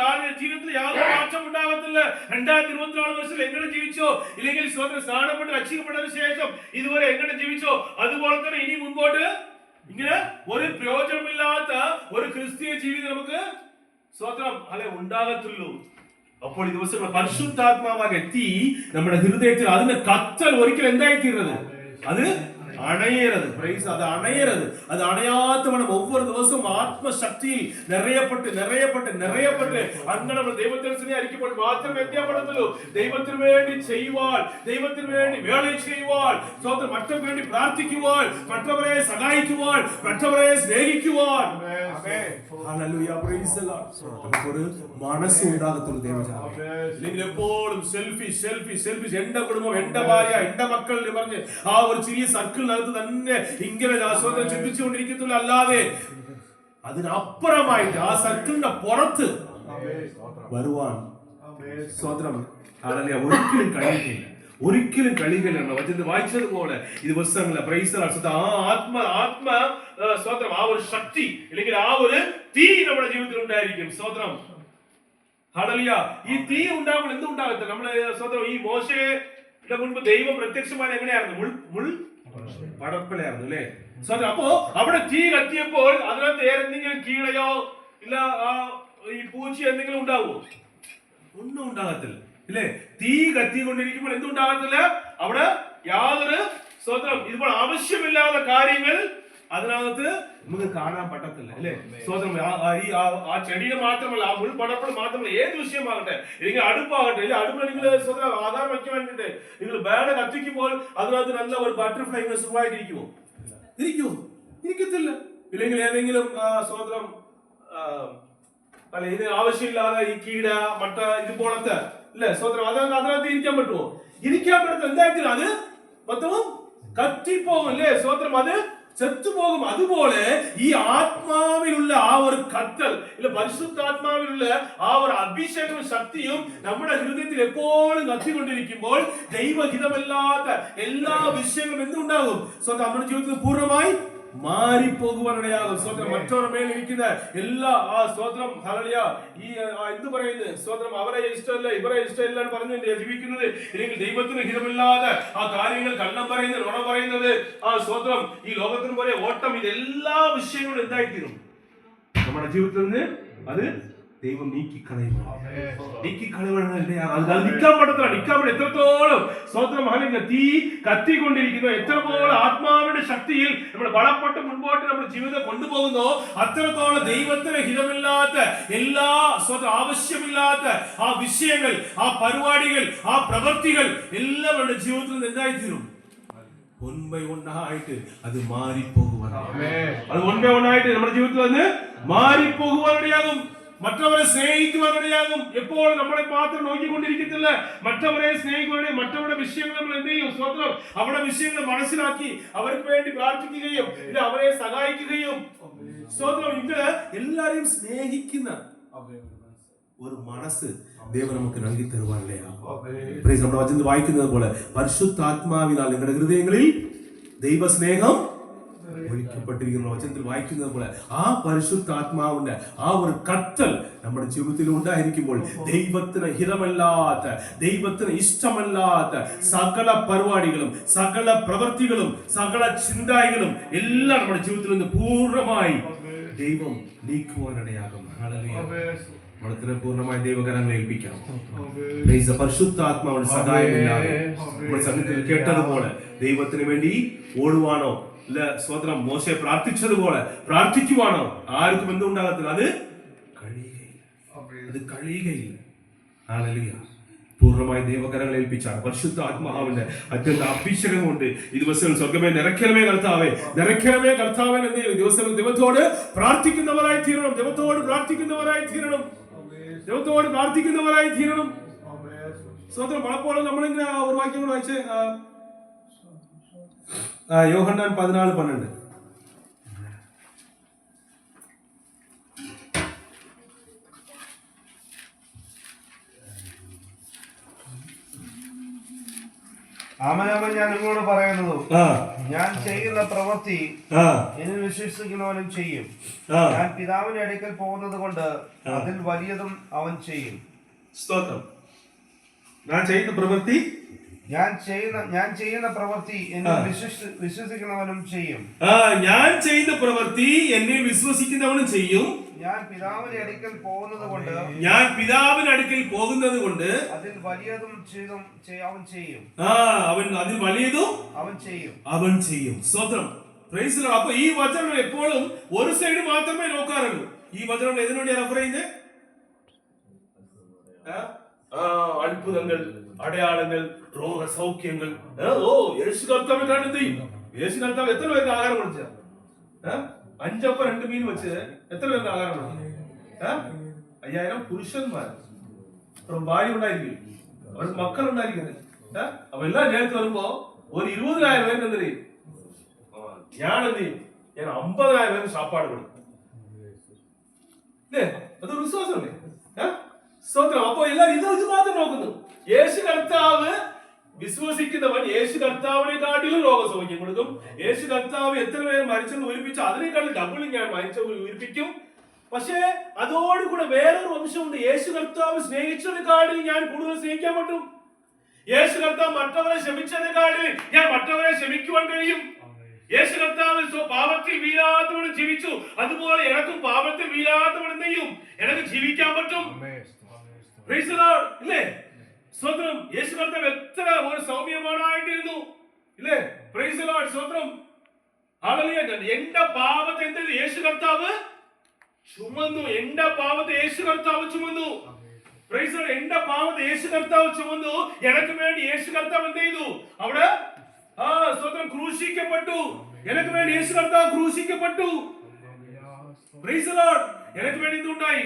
ജീവിതത്തിൽ യാതൊരു മാറ്റം ഉണ്ടാകത്തില്ല. 2024 വർഷത്തിൽ എങ്ങനെ ജീവിച്ചോ, ഇല്ലെങ്കിൽ സ്നാനപ്പെട്ട് രക്ഷിക്കപ്പെട്ടതിന് ശേഷം ഇതുവരെ എങ്ങനെ ജീവിച്ചോ അതുപോലെ തന്നെ ഇനി മുൻപോട്ട് ഇങ്ങനെ ഒരു പ്രയോജനമില്ലാത്ത ഒരു ക്രിസ്തീയ ജീവിതം നമുക്ക് സ്വതന്ത്രം ഉണ്ടാകത്തുള്ളൂ. അപ്പോൾ ഈ ദിവസങ്ങൾ പരിശുദ്ധാത്മാവാകെ എത്തി നമ്മുടെ ഹൃദയത്തിൽ അതിന്റെ കത്തൽ ഒരിക്കലും എന്തായിത്തീരുന്നത്? അത് അണയരുത്. അത് അണയരുത്. അത് അണയാത്തവണ്ണം ഒവ്വൊരു ദിവസവും ആത്മശക്തിയിൽ നിറയപ്പെട്ട് അങ്ങനെ നമ്മൾ ദൈവത്തെ സ്നേഹിക്കുമ്പോൾ മാത്രമേ എത്തിയപ്പെടത്തുള്ളൂ. ദൈവത്തിന് വേണ്ടി ചെയ്യുവാൻ, ദൈവത്തിന് വേണ്ടി വേല ചെയ്യുവാൻ, മറ്റവർക്ക് വേണ്ടി പ്രാർത്ഥിക്കുവാൻ, മറ്റവരെ സഹായിക്കുവാൻ, മറ്റവരെ സ്നേഹിക്കുവാൻ നമുക്കൊരു മനസ്സ് ഉണ്ടാകത്തുള്ളൂ. ദൈവജനം എപ്പോഴും സെൽഫിഷ് എന്റെ കുടുംബം, എന്റെ ഭാര്യ, എന്റെ മക്കൾ എന്ന് പറഞ്ഞ് ആ ഒരു ചെറിയ സർക്കിളിനകത്ത് തന്നെ ഇങ്ങനെ ചിന്തിച്ചുകൊണ്ടിരിക്കത്തില്ല. അല്ലാതെ അതിനപ്പുറമായിട്ട് ആ സർക്കിളിന്റെ പുറത്ത് വരുവാൻ സ്വതന്ത്രം ഒരിക്കലും കഴിയുകയില്ല. വചനത്തിൽ വായിച്ചതുപോലെ ഈ ദിവസങ്ങളിലെ ആ ഒരു ശക്തി അല്ലെങ്കിൽ ആ ഒരു തീ നമ്മുടെ ജീവിതത്തിൽ ഉണ്ടായിരിക്കും. സ്തോത്രം, ഹല്ലേലൂയ. ഈ തീ ഉണ്ടാകുമ്പോൾ എന്തുണ്ടാകത്തില്ല? നമ്മുടെ സ്തോത്രം, ഈ മോശയുടെ മുൻപ് ദൈവം പ്രത്യക്ഷമായി എങ്ങനെയായിരുന്നു? പടർപ്പലയായിരുന്നു, അല്ലേ? അപ്പോ അവിടെ തീ കത്തിയപ്പോൾ അതിനകത്ത് ഏതെങ്കിലും കീടയോ ഇല്ല ഈ പൂച്ച എന്തെങ്കിലും ഉണ്ടാവുമോ? ഒന്നും ഉണ്ടാകത്തില്ല, ഇല്ലേ? തീ കത്തിക്കൊണ്ടിരിക്കുമ്പോൾ എന്തുണ്ടാകത്തില്ല? അവിടെ യാതൊരു സ്തോത്രം ഇതുപോലെ ആവശ്യമില്ലാത്ത കാര്യങ്ങൾ അതിനകത്ത് നമുക്ക് കാണാൻ പറ്റത്തില്ല അല്ലെ. സ്വതം ആ ചെടിയെ മാത്രമല്ല, ആ മുൾപടപ്പൾ മാത്രമല്ല, ഏത് വിഷയമാകട്ടെ, അല്ലെങ്കിൽ അടുപ്പാകട്ടെ, അല്ലെങ്കിൽ അടുപ്പിൽ നിങ്ങൾ സ്വതം ആധാരം വയ്ക്കാൻ വേണ്ടിട്ട് നിങ്ങൾ ബാന കത്തിക്കുമ്പോൾ അതിനകത്ത് നല്ല ഒരു ബട്ടർഫ്ലൈ സുഖമായിട്ടിരിക്കുമോ? ഇരിക്കത്തില്ല. ഇല്ലെങ്കിൽ ഏതെങ്കിലും സ്വതന്ത്രം അല്ല, ഇത് ആവശ്യമില്ലാതെ ഈ കീട മട്ട ഇതുപോലത്തെ അല്ലെ സ്വതന്ത്രം അതിനകത്ത് ഇരിക്കാൻ പറ്റുമോ? ഇരിക്കാൻ പറ്റത്തില്ല. എന്തായാലും അത് മൊത്തവും കത്തിപ്പോകും അല്ലേ സ്വതന്ത്രം, അത് ചത്തുപോകും. അതുപോലെ ഈ ആത്മാവിലുള്ള ആ ഒരു കത്തൽ ഇല്ല, പരിശുദ്ധാത്മാവിലുള്ള ആ ഒരു അഭിഷേകവും ശക്തിയും നമ്മുടെ ഹൃദയത്തിൽ എപ്പോഴും കത്തിക്കൊണ്ടിരിക്കുമ്പോൾ ദൈവഹിതമല്ലാത്ത എല്ലാ വിഷയങ്ങളും എന്തുണ്ടാകും? സ്വന്തം നമ്മുടെ ജീവിതത്തിൽ പൂർണ്ണമായി മാറിപ്പോകുവാനിടയാകും. സ്വന്തം മറ്റവരുടെ മേൽ ഇരിക്കുന്ന എല്ലാ സ്വതന്ത്രം ഹല്ലേലൂയ ഈ എന്ത് പറയുന്നത് സ്വതന്ത്രം അവരെ ഇഷ്ടമല്ല ഇവരെ ഇഷ്ടമല്ല പറഞ്ഞു ജീവിക്കുന്നത്, ഇല്ലെങ്കിൽ ദൈവത്തിന് ഹിതമില്ലാതെ ആ കാര്യങ്ങൾ കള്ളം പറയുന്നത്, നുണ പറയുന്നത്, സ്വതന്ത്രം ഈ ലോകത്തിന് പോലെ ഓട്ടം, ഇതെല്ലാ വിഷയങ്ങളും എന്തായിത്തീരും നമ്മുടെ ജീവിതത്തിൽ നിന്ന് അത് ദൈവം നിൽക്കാൻ പറ്റത്തില്ല. എത്രത്തോളം സ്വതന്ത്രം തീ കത്തിക്കൊണ്ടിരിക്കുന്നു, എത്രത്തോളം ആത്മാവിന്റെ ശക്തിയിൽ നമ്മൾ വളപ്പെട്ട് മുൻപോട്ട് നമ്മുടെ ജീവിതം കൊണ്ടുപോകുന്നോ അത്രത്തോളം ദൈവത്തിന് ഹിതമില്ലാത്ത എല്ലാ ആവശ്യമില്ലാത്ത ആ വിഷയങ്ങൾ, ആ പരിപാടികൾ, ആ പ്രവൃത്തികൾ എല്ലാം നമ്മുടെ ജീവിതത്തിൽ നിന്ന് എന്തായിത്തീരും? ഒന്നായിട്ട് അത് ഒന്നായിട്ട് നമ്മുടെ ജീവിതത്തിൽ നിന്ന് മാറിപ്പോകുവാനിടയാകും. മറ്റവരെ സ്നേഹിക്കുവാനിടയാകും. എപ്പോൾ നമ്മളെ മാത്രം നോക്കിക്കൊണ്ടിരിക്കത്തില്ല, മറ്റവരെ സ്നേഹിക്കുവാൻ മറ്റവരുടെ വിഷയങ്ങൾ നമ്മൾ എന്ത് ചെയ്യും? സ്വന്തം അവരുടെ വിഷയങ്ങൾ മനസ്സിലാക്കി അവർക്ക് വേണ്ടി പ്രാർത്ഥിക്കുകയും അവരെ സഹായിക്കുകയും സ്വന്തം ഇത് എല്ലാരെയും സ്നേഹിക്കുന്ന ഒരു മനസ്സ് ദൈവം നമുക്ക് നൽകി തരുവാനിടയാകും. നമ്മുടെ വചനത്തിൽ വായിക്കുന്നത് പോലെ പരിശുദ്ധാത്മാവിനാൽ നിങ്ങളുടെ ഹൃദയങ്ങളിൽ ദൈവസ്നേഹം ഒഴിക്കപ്പെട്ടിരിക്കുന്ന വചനത്തിൽ വായിക്കുന്നത് പോലെ ആ പരിശുദ്ധാത്മാവിന്റെ ആ ഒരു കത്തൽ നമ്മുടെ ജീവിതത്തിൽ ഉണ്ടായിരിക്കുമ്പോൾ ദൈവത്തിന് ഹിതമല്ലാത്ത, ദൈവത്തിന് ഇഷ്ടമല്ലാത്ത സകല പരിപാടികളും, സകല പ്രവൃത്തികളും, സകല ചിന്തായികളും എല്ലാം നമ്മുടെ ജീവിതത്തിൽ നിന്ന് പൂർണ്ണമായി ദൈവം നീക്കുവാനിടയാകും. ഹല്ലേലൂയ. പൂർണ്ണമായി ദൈവകരങ്ങൾ ഏൽപ്പിക്കാം. പരിശുദ്ധാത്മാവിന്റെ സഹായമില്ലാതെ നമ്മുടെ സംഘത്തിൽ കേട്ടതുപോലെ ദൈവത്തിന് വേണ്ടി ഓടുവാനോ സ്വതന്ത്രം മോശെ പ്രാർത്ഥിച്ചതുപോലെ പ്രാർത്ഥിക്കുവാനോ ആർക്കും എന്തുണ്ടാകത്തില്ല. അത് കഴിയുകയില്ല. ഹല്ലേലൂയ. പൂർണ്ണമായി ദൈവകരങ്ങൾ ഏൽപ്പിച്ചാണ് പരിശുദ്ധ ആത്മാവിന്റെ അത്യന്ത അഭിഷേകം കൊണ്ട് ഈ ദിവസങ്ങൾ സ്വർഗ്ഗമേ നിറയ്ക്കണമേ കർത്താവേ, നിറയ്ക്കണമേ കർത്താവേ എന്ന് ദിവസങ്ങൾ ദൈവത്തോട് പ്രാർത്ഥിക്കുന്നവരായി തീരണം. ദൈവത്തോട് പ്രാർത്ഥിക്കുന്നവരായി തീരണം. ദൈവത്തോട് പ്രാർത്ഥിക്കുന്നവരായി തീരണം. സ്വതന്ത്രം പലപ്പോഴും നമ്മളിങ്ങനെ ഒരു വാക്യം കൂടെ വായിച്ച് യോഹന്നാൻ 14:12. ആമേൻ. ഞാൻ നിങ്ങളോട് പറയുന്നത്, ഞാൻ ചെയ്യുന്ന പ്രവൃത്തി എന്നിൽ വിശ്വസിക്കുന്നവനും ചെയ്യും. ഞാൻ പിതാവിന്റെ അടുക്കൽ പോകുന്നത് കൊണ്ട് അതിൽ വലിയതും അവൻ ചെയ്യും. സ്തോത്രം. ഞാൻ ചെയ്യുന്ന പ്രവൃത്തി എന്നിൽ വിശ്വസിക്കുന്നവനും ചെയ്യും. ഞാൻ ചെയ്യുന്ന പ്രവൃത്തി എന്നിൽ വിശ്വസിക്കുന്നവനും ചെയ്യും. ഞാൻ പിതാവിന്റെ അടുക്കൽ പോകുന്നത് കൊണ്ട് അതിൽ വലിയതും അവൻ ചെയ്യും. അതിൽ വലിയതും അവൻ ചെയ്യും. സ്തോത്രം. Price the Lord. അപ്പൊ ഈ വചനം എപ്പോഴും ഒരു സൈഡ് മാത്രമേ നോക്കാറുള്ളൂ. ഈ വചനം എതിനുവേണ്ടി റെഫർ ചെയ്യുന്നത് അത്ഭുതങ്ങൾ, അടയാളങ്ങൾ, രോഗസൗഖ്യങ്ങൾ. യേശു കർത്താവ് എന്ത് ചെയ്യും? യേശു കർത്താവ് എത്ര പേർക്ക് ആഹാരം കൊടുത്ത? 5 അപ്പം 2 മീൻ വെച്ച് എത്ര പേർക്ക് ആഹാരം കൊടുത്തു? 5000 പുരുഷന്മാർ. ഭാര്യ ഉണ്ടായിരിക്കും, അവർക്ക് മക്കൾ ഉണ്ടായിരിക്കുന്നത്. അപ്പൊ എല്ലാം ചേർത്ത് വരുമ്പോ ഒരു 20,000 പേർക്ക് എന്ത് ചെയ്യും? ഞാൻ എന്ത് ചെയ്യും? ഞാൻ 50,000 പേർക്ക് സാപ്പാട് കൊടുക്കും. അതൊരു വിശ്വാസമല്ലേ? സ്തോത്രം. അപ്പൊ എല്ലാവരും ഇത് മാത്രം നോക്കുന്നു. യേശു കർത്താവ് വിശ്വസിക്കുന്നവൻ യേശു കർത്താവിനെക്കാട്ടിലും രോഗസൗഖ്യം കൊടുക്കും. യേശു കർത്താവ് എത്ര പേര് മരിച്ചെന്ന് ഉയർപ്പിച്ചു അതിനേക്കാളും ഡബിൾ ഞാൻ മരിച്ചവർ ഉയർപ്പിക്കും. പക്ഷേ അതോടുകൂടെ വേറൊരു വംശമുണ്ട്. യേശു കർത്താവ് സ്നേഹിച്ചതിനെക്കാട്ടിൽ ഞാൻ കൂടുതൽ സ്നേഹിക്കാൻ പറ്റും. യേശു കർത്താവ് മറ്റവരെ ക്ഷമിച്ചതിനെക്കാട്ടിൽ ഞാൻ മറ്റവരെ ക്ഷമിക്കുവാൻ കഴിയും. യേശു കർത്താവ് പാപത്തിൽ വീഴാത്തവനും ജീവിച്ചു, അതുപോലെ എനക്കും പാപത്തിൽ വീഴാത്തവൻ എന്ത് ചെയ്യും? എനിക്ക് ജീവിക്കാൻ പറ്റും. Price the Lord. ഇല്ലേ? സ്തോത്രം. യേശു കർത്താവ് എത്ര ഒരു സൗമ്യമാനായിട്ടിരുന്നു. ഇല്ലേ? Praise the lord. സ്തോത്രം. ഹല്ലേലൂയ. എന്റെ പാപത്തെ എന്ത് യേശു കർത്താവ് ചുമന്നു. എന്റെ പാപത്തെ യേശു കർത്താവ് ചുമന്നു. എന്റെ പാപത്തെ യേശു കർത്താവ് ചുമന്നു. എനിക്ക് വേണ്ടി യേശു കർത്താവ് എന്ത് ചെയ്തു? അവിടെ സ്വന്തം ക്രൂശിക്കപ്പെട്ടു. എനിക്ക് വേണ്ടി യേശു കർത്താവ് ക്രൂശിക്കപ്പെട്ടു. എനിക്ക് വേണ്ടി ഇതുണ്ടായി.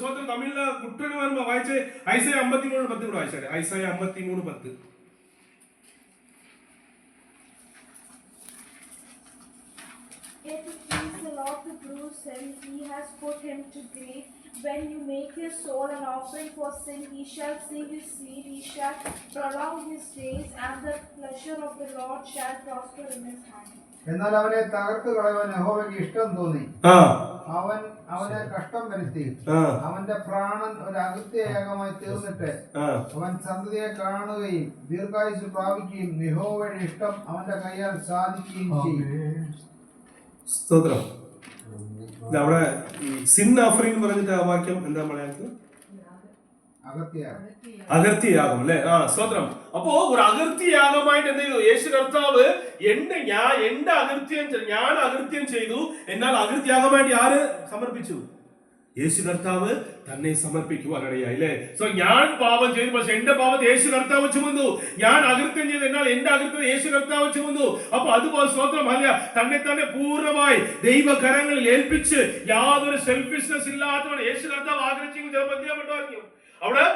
സ്വന്തം തമിഴില് കുട്ടന് വരുമ്പോ വായിച്ച് ഐസയ 53:10 കൂടെ വായിച്ചാൽ. Isaiah 53:10. It pleased the Lord to bruise him, he has put him to grief. When you make his soul an offering for sin, he shall see his seed, he shall prolong his days, and the pleasure of the Lord shall prosper in his hand. എന്നാൽ അവനെ തകർത്ത് കളയുവാൻ യഹോവയ്ക്ക് ഇഷ്ടം തോന്നി. അവനെ കഷ്ടം വരുത്തി. അവന്റെ പ്രാണൻ ഒരു അകൃത്യയാഗമായി തീർന്നിട്ട് അവൻ സന്തതിയെ കാണുകയും ദീർഘായുസ് പ്രാപിക്കുകയും യഹോവയുടെ ഇഷ്ടം അവന്റെ കയ്യാൽ സാധിക്കുകയും ചെയ്യും. സ്തോത്രം. അവിടെ സിൻ ഓഫറിംഗ് പറഞ്ഞിട്ട് ആ വാക്യം എന്താ മലയാളത്തിൽ? അകർത്തിയാകും അല്ലെ? സ്തോത്രം. അപ്പോ ഒരു അകർത്തിയാഗമായിട്ട് എന്ത് ചെയ്തു യേശു കർത്താവ്? ഞാൻ അകൃത്യം ചെയ്തു, എന്നാൽ അകൃത്യാഗമായിട്ട് ആര് സമർപ്പിച്ചു? യേശു കർത്താവ് തന്നെ സമർപ്പിക്കുവാനിടയായി അല്ലേ? സോ ഞാൻ പാപം ചെയ്തു, പക്ഷെ എന്റെ പാപത്തെ യേശു കർത്താവ് ചുമന്നു. ഞാൻ അകൃത്യം ചെയ്തു, എന്നാൽ എന്റെ അകൃത്യത്തെ യേശു കർത്താവ് ചുമന്നു. അപ്പൊ അതുപോലെ സ്തോത്രം അല്ല, തന്നെ പൂർണ്ണമായി ദൈവകരങ്ങളിൽ ഏൽപ്പിച്ച് യാതൊരു സെൽഫിഷ്നെസ് ഇല്ലാത്തവണ് യേശു കർത്താവ് ആഗ്രഹിച്ചെങ്കിൽ ചിലപ്പോൾ എന്ത് ചെയ്യാൻ അവിടെ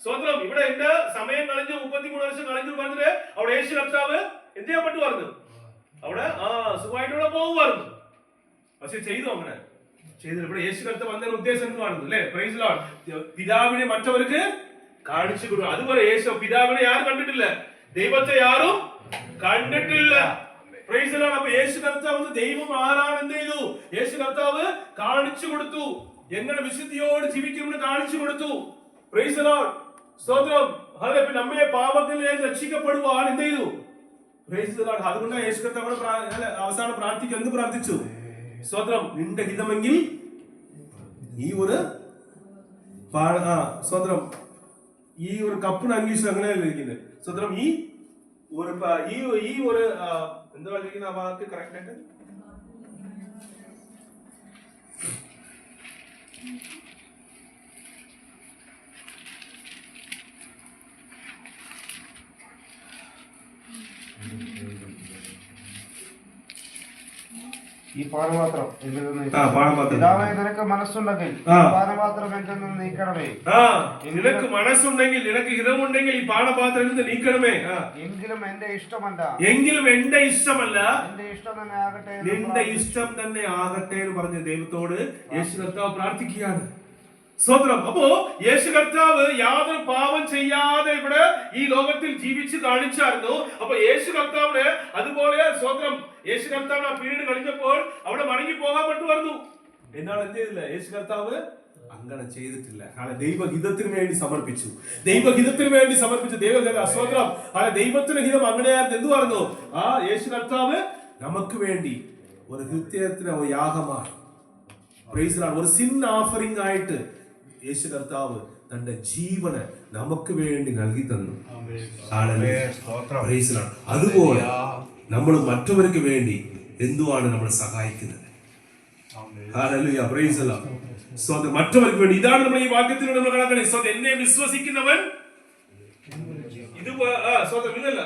സ്തോത്രം. ഇവിടെ എന്റെ സമയം കളഞ്ഞു, 33 വർഷം കളഞ്ഞു പറഞ്ഞിട്ട് അവിടെ യേശു കർത്താവ് എന്ത് ചെയ്യാൻ പറ്റുമായിരുന്നു? അവിടെ സുഖമായിട്ടൂടെ പോകുമായിരുന്നു. പക്ഷെ ചെയ്തു അങ്ങനെ ചെയ്തില്ല. ഇവിടെ യേശു കർത്താവ് വന്നതിന് ഉദ്ദേശം എന്തുവാണെന്ന് അല്ലെ? Price the Lord. പിതാവിനെ മറ്റവർക്ക് കാണിച്ചു കൊടുക്കും. അതുപോലെ യേശു പിതാവിനെ ആരും കണ്ടിട്ടില്ല, ദൈവത്തെ ആരും കണ്ടിട്ടില്ല. Price the Lord. അപ്പൊ യേശു കർത്താവ് ദൈവം ആരാണ് എന്ത് ചെയ്തു? യേശു കർത്താവ് കാണിച്ചു കൊടുത്തു. എങ്ങനെ വിശുദ്ധിയോട് ജീവിക്കുമെന്ന് കാണിച്ചു കൊടുത്തു. Price the lord. സ്തോത്രം. പിന്നെ നമ്മെ പാപത്തിൽ രക്ഷിക്കപ്പെടുവാൻ എന്ത് ചെയ്തു? Price the Lord. അതുകൊണ്ടാണ് യേശു കർത്താവ് അവസാനം പ്രാർത്ഥിക്കുക. എന്ത് പ്രാർത്ഥിച്ചു? സ്തോത്രം. നിന്റെ ഹിതമെങ്കിൽ ഈ ഒരു സ്തോത്രം ഈ ഒരു കപ്പിന് അന്വേഷിച്ചു അങ്ങനെയല്ല ഇരിക്കുന്നത്. സ്തോത്രം. ഈ ഒരു എന്താ ഇരിക്കുന്ന ആ വാക്ക് കറക്റ്റ് ആയിട്ട് ഈ പാനപാത്രം നിനക്ക് മനസ്സുണ്ടെങ്കിൽ പാനപാത്രം എന്നിൽ നിന്ന് നീക്കണമേ. നിനക്ക് മനസ്സുണ്ടെങ്കിൽ, നിനക്ക് ഹിതമുണ്ടെങ്കിൽ ഈ പാനപാത്രം നീക്കണമേ. എങ്കിലും എന്റെ ഇഷ്ടമല്ല, എന്റെ ഇഷ്ടമല്ല, എന്റെ ഇഷ്ടം തന്നെ ആകട്ടെ, നിന്റെ ഇഷ്ടം തന്നെ ആകട്ടെ എന്ന് പറഞ്ഞ് ദൈവത്തോട് യേശു കർത്താവ് പ്രാർത്ഥിക്കുകയാണ്. സ്തോത്രം. അപ്പോ യേശു കർത്താവ് യാതൊരു പാപം ചെയ്യാതെ ഇവിടെ ഈ ലോകത്തിൽ ജീവിച്ച് കാണിച്ചായിരുന്നു. അപ്പൊ യേശു കർത്താവിന് അതുപോലെ സ്തോത്രം യേശു കർത്താവിന് ആ പീരീഡ് കഴിഞ്ഞപ്പോൾ അവിടെ മടങ്ങി പോകാൻ പറ്റുമായിരുന്നു. എന്നാൽ എന്ത് ചെയ്തില്ല യേശു കർത്താവ്? അങ്ങനെ ചെയ്തിട്ടില്ല. കാരണം ദൈവഹിതത്തിന് വേണ്ടി സമർപ്പിച്ചു. ദൈവഹിതത്തിന് വേണ്ടി സമർപ്പിച്ചു. സ്തോത്രം. ദൈവത്തിന് ഹിതം അങ്ങനെയായിരുന്നു. എന്ത് പറഞ്ഞു? യേശു കർത്താവ് നമുക്ക് വേണ്ടി ഒരു ഹൃദയത്തിന് യാഗമായി ഒരു സിൻ ഓഫറിംഗ് ആയിട്ട് യേശു കർത്താവ് തന്റെ ജീവന് നമുക്ക് വേണ്ടി നൽകി തന്നു. അതുപോലെ നമ്മൾ മറ്റവർക്ക് വേണ്ടി എന്തുവാണ് നമ്മൾ സഹായിക്കുന്നത്? മറ്റവർക്ക് വേണ്ടി. ഇതാണ് നമ്മൾ ഈ വാക്യത്തിലൂടെ നമ്മൾ കണക്കാണ്. എന്നെ വിശ്വസിക്കുന്നവൻ ഇത് ഇതല്ല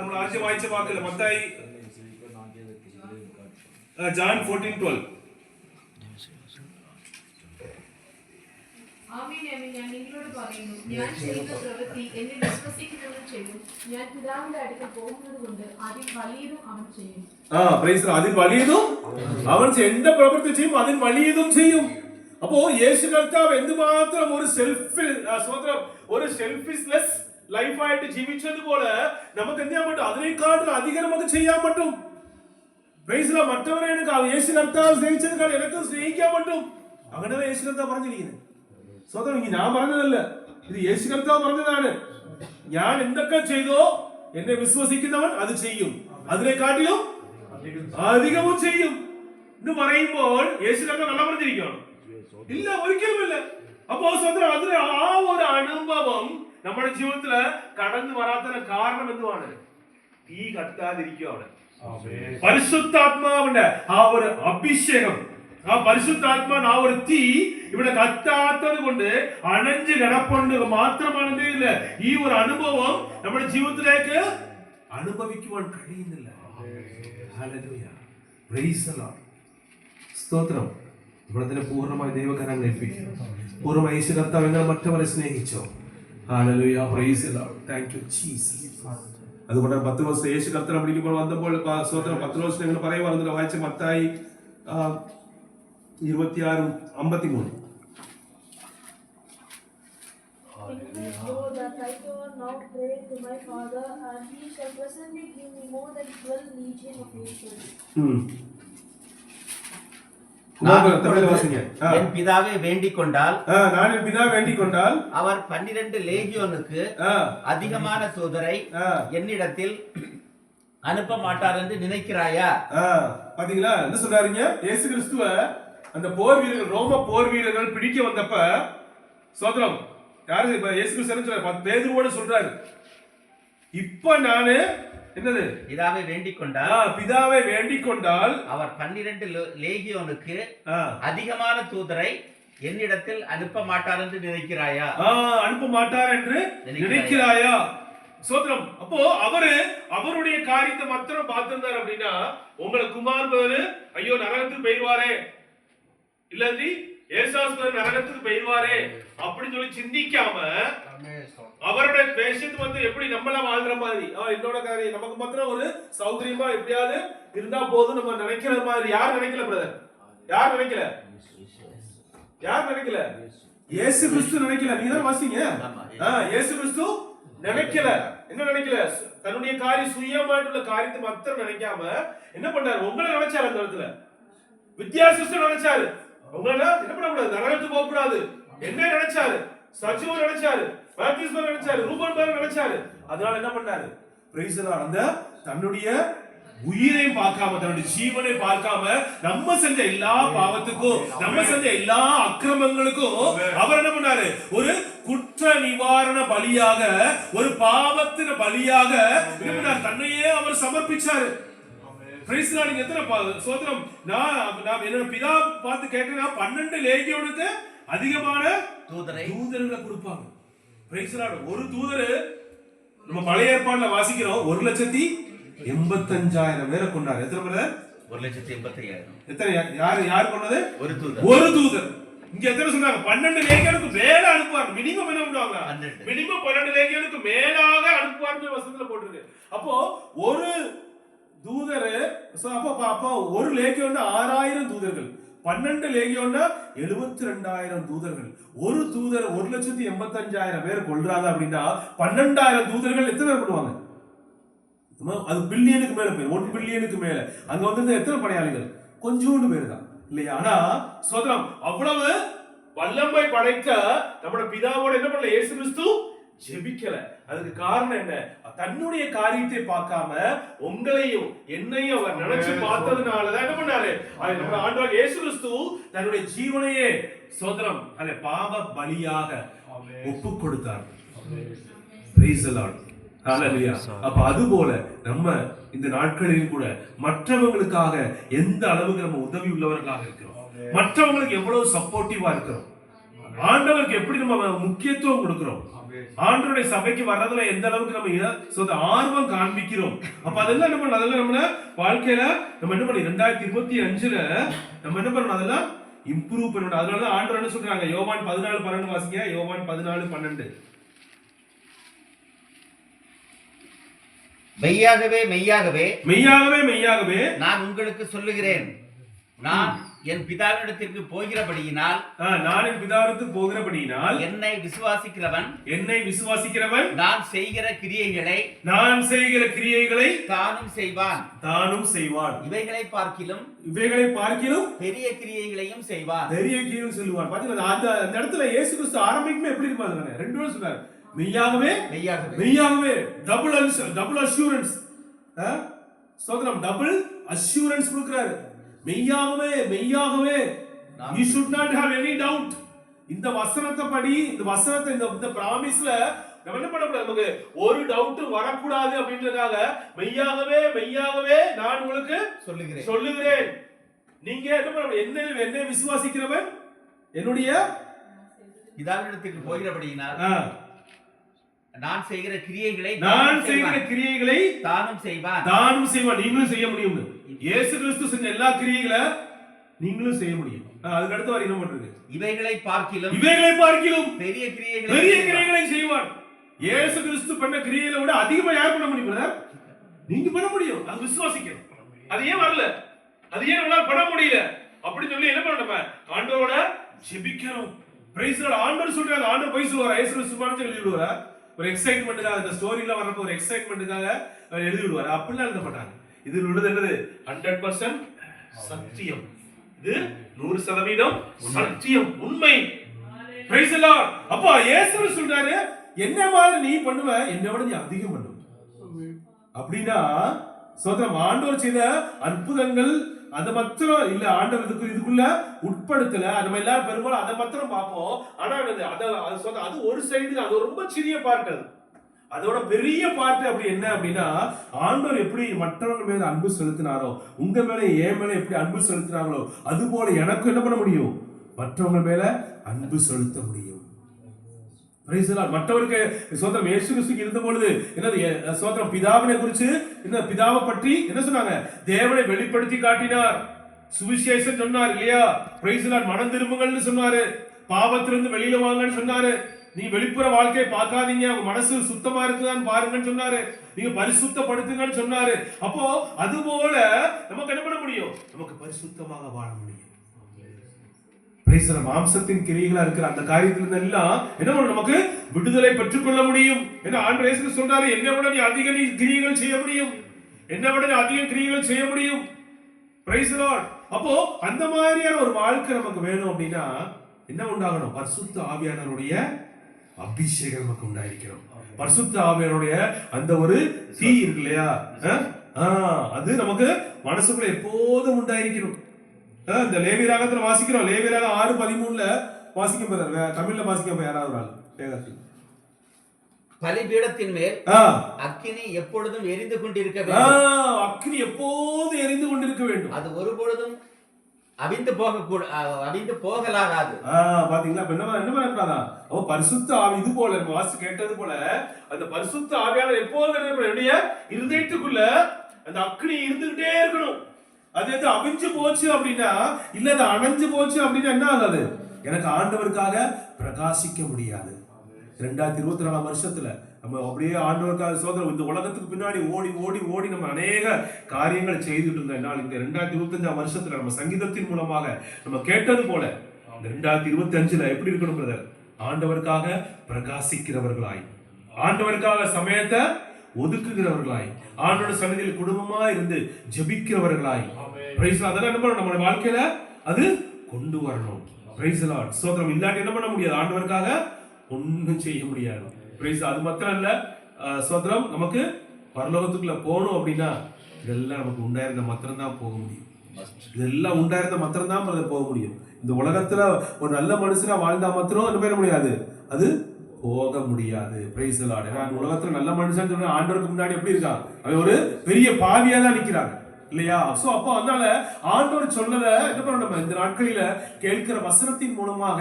നമ്മൾ ആദ്യം വായിച്ച വാക്കല്ല. മത്തായി John 14:12. ഞാൻ നിങ്ങളോട് പറയുന്നു, ഞാൻ ചെയ്യുന്ന പ്രവൃത്തി എന്നെ വിശ്വസിക്കുന്നവൻ ചെയ്യും. ഞാൻ പിതാവിന്റെ അടുക്കൽ പോകുന്നത് കൊണ്ട് അതിൽ വലിയതും അവൻ ചെയ്യും. അതിൽ വലിയതും അവൻ എന്റെ പ്രവൃത്തി ചെയ്യും, അതിൽ വലിയതും ചെയ്യും. അപ്പോ യേശു കർത്താവ് എന്തുമാത്രം ഒരു സെൽഫിഷ്ലെസ് ലൈഫായിട്ട് ജീവിച്ചതുപോലെ നമുക്ക് എന്ത് ചെയ്യാൻ പറ്റും? അതിനേക്കാളും അധികം നമുക്ക് ചെയ്യാൻ പറ്റും. മറ്റവരെ യേശു കർത്താവ് സ്നേഹിച്ചതിനേക്കാൾ എനിക്ക് സ്നേഹിക്കാൻ പറ്റും. അങ്ങനെ യേശു കർത്താവ് പറഞ്ഞിരിക്കുന്നത്. സ്വതം ഞാൻ പറഞ്ഞതല്ല, ഇത് യേശു കർത്താവ് പറഞ്ഞതാണ്. ഞാൻ എന്തൊക്കെ ചെയ്തോ എന്നെ വിശ്വസിക്കുന്നവൻ അത് ചെയ്യും, അതിനെക്കാട്ടിലും അധികവും ചെയ്യും എന്ന് പറയുമ്പോൾ യേശു കർത്താവ് കള്ളം പറഞ്ഞിരിക്കുകയാണ്? ഇല്ല, ഒരിക്കലുമില്ല. അപ്പോ സ്വതം അതിന് ആ ഒരു അനുഭവം നമ്മുടെ ജീവിതത്തില് കടന്നു വരാത്തതിന് കാരണം എന്തുവാണ്? തീ കത്താതിരിക്കുകയാണ്. പരിശുദ്ധാത്മാവിന്റെ ആ ഒരു അഭിഷേകം, ആ പരിശുദ്ധാത്മാവിന്റെ ആ ഒരു തീ ഇവിടെ കത്താത്തത് കൊണ്ട് അണഞ്ഞു കിടപ്പുണ്ട് മാത്രമാണ് എന്ത് ചെയ്യില്ല, ഈ ഒരു അനുഭവം നമ്മുടെ ജീവിതത്തിലേക്ക് അനുഭവിക്കുവാൻ കഴിയുന്നില്ല. Hallelujah, praise the lord. സ്തോത്രം. ഇവിടെ തന്നെ പൂർണ്ണമായി ദൈവകരങ്ങൾ ഏൽപ്പിക്കും. പൂർണ്ണമായി യേശു കർത്താവ് നിങ്ങൾ മറ്റവരെ സ്നേഹിച്ചോ. ഹല്ലേലൂയ, praise the lord. Thank you Jesus. അതുകൊണ്ട് 10 ദിവസം യേശു കർത്താവ് വിളിക്കുമ്പോൾ വന്നപ്പോൾ സ്തോത്രം 10 ദിവസം നിങ്ങൾ പറയുവാണെന്ന് വായിച്ച Mathai 26:53. That I go now pray to my Father, and he shall presently give me more than 12 legion of angels. என் பிதாவை வேண்டிக் கொண்டால் நான் என் பிதாவை வேண்டிக் கொண்டால் அவர் 12 லேகியோனுக்கு அதிகமான தூதரை என்னிடத்தில் அனுப்ப மாட்டார் என்று நினைக்கிறாயா? பாத்தீங்களா என்ன சொல்றாருங்க? இயேசு கிறிஸ்துவ அந்த போர் வீரர்கள், ரோம போர் வீரர்கள் பிடிக்க வந்தப்ப சோதரம் யாரு இயேசு கிறிஸ்து என்ன சொல்றாரு? பேதுருவோட சொல்றாரு, இப்ப நானு என்னது பிதாவை வேண்டிக் கொண்டால், பிதாவை வேண்டிக் கொண்டால் அவர் 12 லேகியோனுக்கு அதிகமான தூதரை என்னிடத்தில் அனுப்ப மாட்டார் என்று நினைக்கிறாயா? அனுப்ப மாட்டார் என்று நினைக்கிறாயா? சோதரம். அப்போ அவருடைய காரியத்தை மாத்திரம் பார்த்திருந்தார் அப்படின்னா, உங்களை குமார் பதில் ஐயோ நரகத்துக்கு போயிடுவாரே, இல்லாதி ஏசாஸ்பர் நரகத்துக்கு போயிடுவாரே அப்படின்னு சொல்லி சிந்திக்காம அவருடைய பேஷண்ட் வந்து எப்படி நம்மளாம் வாழ்ற மாதிரி, என்னோட காரியம் நமக்கு மாத்திரம் ஒரு சௌகரியமா எப்படியாவது இருந்தா போதும் நம்ம நினைக்கிற மாதிரி யார் நினைக்கல பிரதர்? யார் நினைக்கல? யார் நினைக்கல? இயேசு கிறிஸ்து நினைக்கல. நீங்க தான் வாசிங்க. இயேசு கிறிஸ்து நினைக்கல. என்ன நினைக்கல? தன்னுடைய காரியம் சுயமாയിട്ടുള്ള காரியத்தை மாத்திரம் நினைக்காம என்ன பண்ணாரு? உங்களை நினைச்சாரு. அந்த இடத்துல வித்தியாசத்தை நினைச்சாரு. உங்களை என்ன பண்ணக்கூடாது? நரகத்துக்கு போக கூடாது. என்ன நினைச்சாரு? சஜீவ நினைச்சாரு, பாப்டிஸ்ம நினைச்சாரு, ரூபன் பார் நினைச்சாரு. அதனால என்ன பண்ணாரு? Price the Lord. அந்த தன்னுடைய உயிரையும் பார்க்காம, தன்னுடைய ஜீவனை பார்க்காம, நம்ம செஞ்ச எல்லா பாவத்துக்கும், நம்ம செஞ்ச எல்லா அக்கிரமங்களுக்கும் அவர் என்ன பண்ணாரு? ஒரு குற்ற நிவாரண பலியாக, ஒரு பாவத்தின் பலியாக என்ன பண்ணாரு? தன்னையே அவர் சமர்ப்பிச்சாரு. Price the Lord. எத்தனை சோதரம் நான் என்னோட பிதா பார்த்து கேட்கிறேன், 12 லேகியோனுக்கு அதிகமான தூதர்களை கொடுப்பாங்க. Price the Lord. ஒரு தூதர் நம்ம பழைய ஏற்பாடுல வாசிக்கிறோம் 1,85,000 பேரை கொண்டாரு. எத்தனை பேர்? 1,85,000. எத்தனை? யார் கொண்டது? ஒரு தூதர். ஒரு தூதர். இங்க எத்தனை சொன்னாங்க? 12 லேகியோனுக்கு மேல அனுப்புவாங்க. மினிமம் என்ன பண்ணுவாங்க? மினிமம் 12 லேகியோனுக்கு மேலாக அனுப்புவார்னு வசனத்துல போட்டுருக்கு. அப்போ ஒரு தூதர், அப்போ ஒரு லேகியோன்னா 6,000 தூதர்கள், 12 லேகியோன்னா 72,000 தூதர்கள். ஒரு தூதர் 1,85,000 பேர் கொள்றாங்க அப்படின்னா 12,000 தூதர்கள் எத்தனை பேர் பண்ணுவாங்க? அது பில்லியனுக்கு மேல பேர், 1 பில்லியனுக்கு மேல. அங்க வந்து எத்தனை படையாளிகள்? கொஞ்சோண்டு பேர் தான் இல்லையா? ஆனா சோதரம் அவ்வளவு வல்லமை படைத்த நம்முடைய பிதாவோட என்ன பண்ணல? இயேசு கிறிஸ்து ஜெபிக்கல. அதுக்கு காரணம் என்ன? தன்னுடைய காரியத்தை பார்க்காம உங்களையும் என்னையும் அவர் நினைச்சு பார்த்ததுனாலதான் என்ன பண்ணாரு? நம்ம ஆண்டவர் இயேசு கிறிஸ்து தன்னுடைய ஜீவனையே சோதரம் அதை பாவ பலியாக ஒப்பு கொடுத்தார். Praise the lord. ஹல்லேலூயா. அப்ப அதுபோல நம்ம இந்த நாட்களில் கூட மற்றவங்களுக்காக எந்த அளவுக்கு நம்ம உதவி உள்ளவர்களாக இருக்கிறோம், மற்றவங்களுக்கு எவ்வளவு சப்போர்ட்டிவா இருக்கிறோம், ஆண்டவருக்கு எப்படி நம்ம முக்கியத்துவம் கொடுக்கிறோம், ஆண்டவருடைய சபைக்கு வர்றதுல எந்த அளவுக்கு நம்ம ஆர்வம் காண்பிக்கிறோம். அப்ப அதெல்லாம் என்ன பண்ணணும்? அதெல்லாம் நம்ம வாழ்க்கையில நம்ம என்ன பண்ணி 2025ல நம்ம என்ன பண்ணணும்? அதெல்லாம் இம்ப்ரூவ் பண்ணணும். அதனாலதான் ஆண்டவர் என்ன சொல்றாங்க? யோவான் 14:12 வாசிங்க. யோவான் 14:12. மெய்யாகவே மெய்யாகவே மெய்யாகவே மெய்யாகவே நான் உங்களுக்கு சொல்லுகிறேன், நான் என் பிதாவினிடத்திற்கு போகிறபடியினால், நான் என் பிதாவினிடத்திற்கு போகிறபடியினால் என்னை விசுவாசிக்கிறவன் நான் செய்கிற கிரியைகளை தானும் செய்வான், இவைகளை பார்க்கிலும் பெரிய கிரியைகளையும் செய்வான். பாத்தீங்களா? அந்த இடத்துல இயேசு கிறிஸ்து ஆரம்பிக்குமே எப்படி இருப்பாங்க? 2 பேரும் சொன்னார், மெய்யாகவே டபுள் அஷ்யூரன்ஸ். டபுள் அஷ்யூரன்ஸ் கொடுக்கிறாரு. மெய்யாகவே you should not have any doubt. இந்த வசனத்தை படி, இந்த வசனத்தை, இந்த பிராமிஸ்ல நம்ம என்ன பண்ணக்கூடாது, நமக்கு ஒரு டவுட்டும் வரக்கூடாது அப்படின்றதுக்காக மெய்யாகவே நான் உங்களுக்கு சொல்லுகிறேன். நீங்க என்ன பண்ண, என்ன விசுவாசிக்கிறவன் என்னுடைய பிதாவினிடத்துக்கு போகிறபடியினால் நான் செய்கிற கிரியைகளை தானும் செய்வான். நீங்களும் செய்ய முடியும். இயேசு கிறிஸ்து செஞ்ச எல்லா கிரியைகளை நீங்களும் செய்ய முடியும். அதுக்கு அடுத்த வரை என்ன பண்றது, இவைகளை பார்க்கிலும் பெரிய கிரியைகளை செய்வான். இயேசு கிறிஸ்து பண்ண கிரியைகளை விட அதிகமா யார் பண்ண முடியும்? நீங்க பண்ண முடியும். அது விசுவாசிக்கணும். அது ஏன் வரல, அது ஏன் நம்மளால பண்ண முடியல அப்படின்னு சொல்லி என்ன பண்ணணும், ஆண்டவரோட ஜெபிக்கணும். Price the Lord. ஆண்டவர் சொல்றாங்க, ஆண்டவர் போய் சொல்றாரு, இயேசு கிறிஸ்து மாதிரி எழுதி விடுவார். ஒரு எக்ஸைட்மென்ட்காக, இந்த ஸ்டோரியில வரப்போ ஒரு எக்ஸைட்மென்ட்காக எழுதி விடுவார். அப்படிலாம் எழுத மாட்டாங்க. இது உள்ளது என்னது, 100% சத்தியம். இது 100% சத்தியம், உண்மை. Price the Lord. அப்ப இயேசு சொல்றாரு, என்ன மாதிரி நீ பண்ணுவ, என்னை விட நீ அதிகம் பண்ணுவ அப்படின்னா சோதரம். ஆண்டவர் செய்த அற்புதங்கள் அதை மாத்திரம் இல்ல, ஆண்டவர் இதுக்குள்ள உட்படுத்தல. நம்ம எல்லாரும் பெரும்பாலும் அதை மாத்திரம் பார்ப்போம். ஆனா அது ஒரு சைடு, அது ரொம்ப சிறிய பார்ட். அதோட பெரிய பார்ட் அப்படி என்ன அப்படின்னா, ஆண்டவர் எப்படி மற்றவங்க மேல அன்பு செலுத்தினாரோ, உங்க மேல என் மேல எப்படி அன்பு செலுத்தினாங்களோ, அது போல எனக்கு என்ன பண்ண முடியும், மற்றவங்க மேல அன்பு செலுத்த முடியும். மற்றவருக்கு சோதரம் இயேசு கிறிஸ்துக்கு இருந்த பொழுது என்னது சோதரம், பிதாவினை குறித்து என்ன, பிதாவை பற்றி என்ன சொன்னாங்க, தேவனை வெளிப்படுத்தி காட்டினார், சுவிசேஷம் சொன்னார் இல்லையா. Price the Lord. மனம் திரும்புங்கள்னு சொன்னாரு, பாவத்திலிருந்து வெளியில வாங்கன்னு சொன்னாரு, நீ வெளிப்புற வாழ்க்கையை பார்க்காதீங்க, உங்க மனசு சுத்தமா இருக்குதான்னு பாருங்கன்னு சொன்னாரு, நீங்க பரிசுத்தப்படுத்துங்கன்னு சொன்னாரு. அப்போ அது போல நமக்கு என்ன பண்ண முடியும், நமக்கு பரிசுத்தமாக வாழ முடியும். மாம்சத்தின் கிரியைகளா இருக்கிற அந்த காரியத்திலிருந்து எல்லாம் என்ன பண்ணணும், நமக்கு விடுதலை பெற்றுக்கொள்ள முடியும். ஏன்னா ஆண்டவர் இயேசு சொல்றாரு, என்னை விட நீ அதிக கிரியைகள் செய்ய முடியும், என்னை விட நீ அதிக கிரியைகள் செய்ய முடியும். Price the Lord. அப்போ அந்த மாதிரியான ஒரு வாழ்க்கை நமக்கு வேணும் அப்படின்னா என்ன உண்டாகணும், பரிசுத்த ஆவியானவருடைய அபிஷேகம் நமக்கு உண்டாயிருக்கணும். பரிசுத்த ஆவியானவருடைய அந்த ஒரு தீ இருக்கு இல்லையா, அது நமக்கு மனசுக்குள்ள எப்போதும் உண்டாயிருக்கணும். இந்த லேவியராகத்துல வாசிக்கிறோம், லேவியராகம் 6:13 வாசிக்க போறாரு, தமிழ்ல வாசிக்க யாராவது ஆள் வேகத்தில். பலிபீடத்தின் மேல் அக்கினி எப்பொழுதும் எரிந்து கொண்டிருக்க வேண்டும். அக்கினி எப்போதும் எரிந்து கொண்டிருக்க வேண்டும். அது ஒருபொழுதும் அவிந்து போகலாகாது. பாத்தீங்களா, என்ன பண்றாங்க, பரிசுத்த ஆவி இது போல வாசி கேட்டது போல அந்த பரிசுத்த ஆவியானவர் எப்போதும் இருதயத்துக்குள்ள அந்த அக்கினி இருந்துகிட்டே இருக்கணும். அது எது அவிஞ்சு போச்சு அப்படின்னா, இல்ல அது அணைஞ்சு போச்சு அப்படின்னா என்ன ஆகாது, எனக்கு ஆண்டவருக்காக பிரகாசிக்க முடியாது. 2024 வருஷத்துல நம்ம அப்படியே ஆண்டவருக்காக சோதனை, இந்த உலகத்துக்கு பின்னாடி ஓடி ஓடி ஓடி நம்ம அநேக காரியங்களை செய்துட்டு இருந்தோம். இந்த 2025 வருஷத்துல நம்ம சங்கீதத்தின் மூலமாக நம்ம கேட்டது போல இந்த 2025 எப்படி இருக்கணும் பிரதர், ஆண்டவருக்காக பிரகாசிக்கிறவர்களாய், ஆண்டவருக்காக சமயத்தை ஒதுக்குகிறவர்களாய், ஆண்டோட சன்னதியில் குடும்பமா இருந்து ஜெபிக்கிறவர்களாய். அதெல்லாம் என்ன பண்ணணும், நம்ம வாழ்க்கையில அது கொண்டு வரணும். Price the Lord. ஸ்தோத்திரம். இல்லாட்டி என்ன பண்ண முடியாது, ஆண்டவருக்காக ஒன்றும் செய்ய முடியாது. பிரைஸ். அது மாத்திரம் இல்ல, ஸ்தோத்திரம், நமக்கு பரலோகத்துக்குள்ள போகணும் அப்படின்னா இதெல்லாம் நமக்கு உண்டாயிருந்த மாத்திரம் தான் போக முடியும். இதெல்லாம் உண்டாயிருந்த மாத்திரம் தான் போக முடியும். இந்த உலகத்துல ஒரு நல்ல மனுஷனா வாழ்ந்தா மாத்திரம் என்ன பண்ண முடியாது, அது போக முடியாது. Price the Lord. ஏன்னா உலகத்துல நல்ல மனுஷன் சொன்னா ஆண்டவருக்கு முன்னாடி எப்படி இருக்கான், அவன் ஒரு பெரிய பாவியா தான் நிக்கிறாங்க இல்லையா. சோ அப்போ அதனால ஆண்டவர் சொன்னதை என்ன பண்ணணும், நம்ம இந்த நாட்களில கேட்கிற வசனத்தின் மூலமாக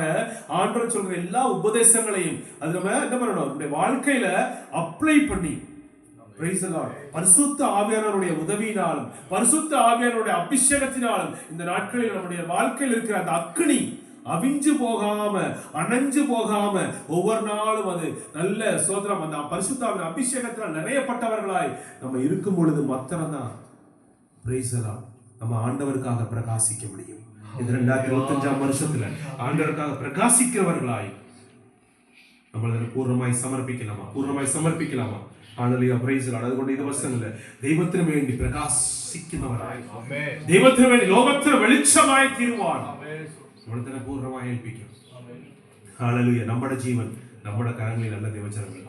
ஆண்டவர் சொல்ற எல்லா உபதேசங்களையும் அது நம்ம என்ன பண்ணணும், நம்முடைய வாழ்க்கையில அப்ளை பண்ணி, பிரைஸ் தி லார்ட், பரிசுத்த ஆவியானவருடைய உதவியினாலும் பரிசுத்த ஆவியானவருடைய அபிஷேகத்தினாலும் இந்த நாட்களில் நம்முடைய வாழ்க்கையில் இருக்கிற அந்த அக்கினி அவிஞ்சு போகாம அணைஞ்சு போகாம ஒவ்வொரு நாளும் அது நல்ல சோதரம் அந்த பரிசுத்தாவின் அபிஷேகத்தினால் நிறையப்பட்டவர்களாய் நம்ம இருக்கும் பொழுது மாத்திரம்தான் பிரைஸ் தி லார்ட் நம்ம ஆண்டவருக்காக பிரகாசிக்க முடியும். இந்த 2025 வருஷத்துல ஆண்டவருக்காக பிரகாசிக்கிறவர்களாய் நம்மள பூர்ணமாய் சமர்ப்பிக்கலாமா? ஹalleluya, praise the Lord. அதுകൊണ്ട് இது வசனங்கள தெய்வத்திற்கு வேண்டி பிரகாசிக்கிறவராய், தெய்வத்திற்கு வேண்டி லோகத்திற்கு வெளிச்சமாய் தீருவான். நம்மள பூர்ணமாய் ஏൽപ്പിക്കും. ஹalleluya. നമ്മുടെ ജീവൻ നമ്മുടെ കരങ്ങളിൽ നല്ല ദൈവചരങ്ങൾ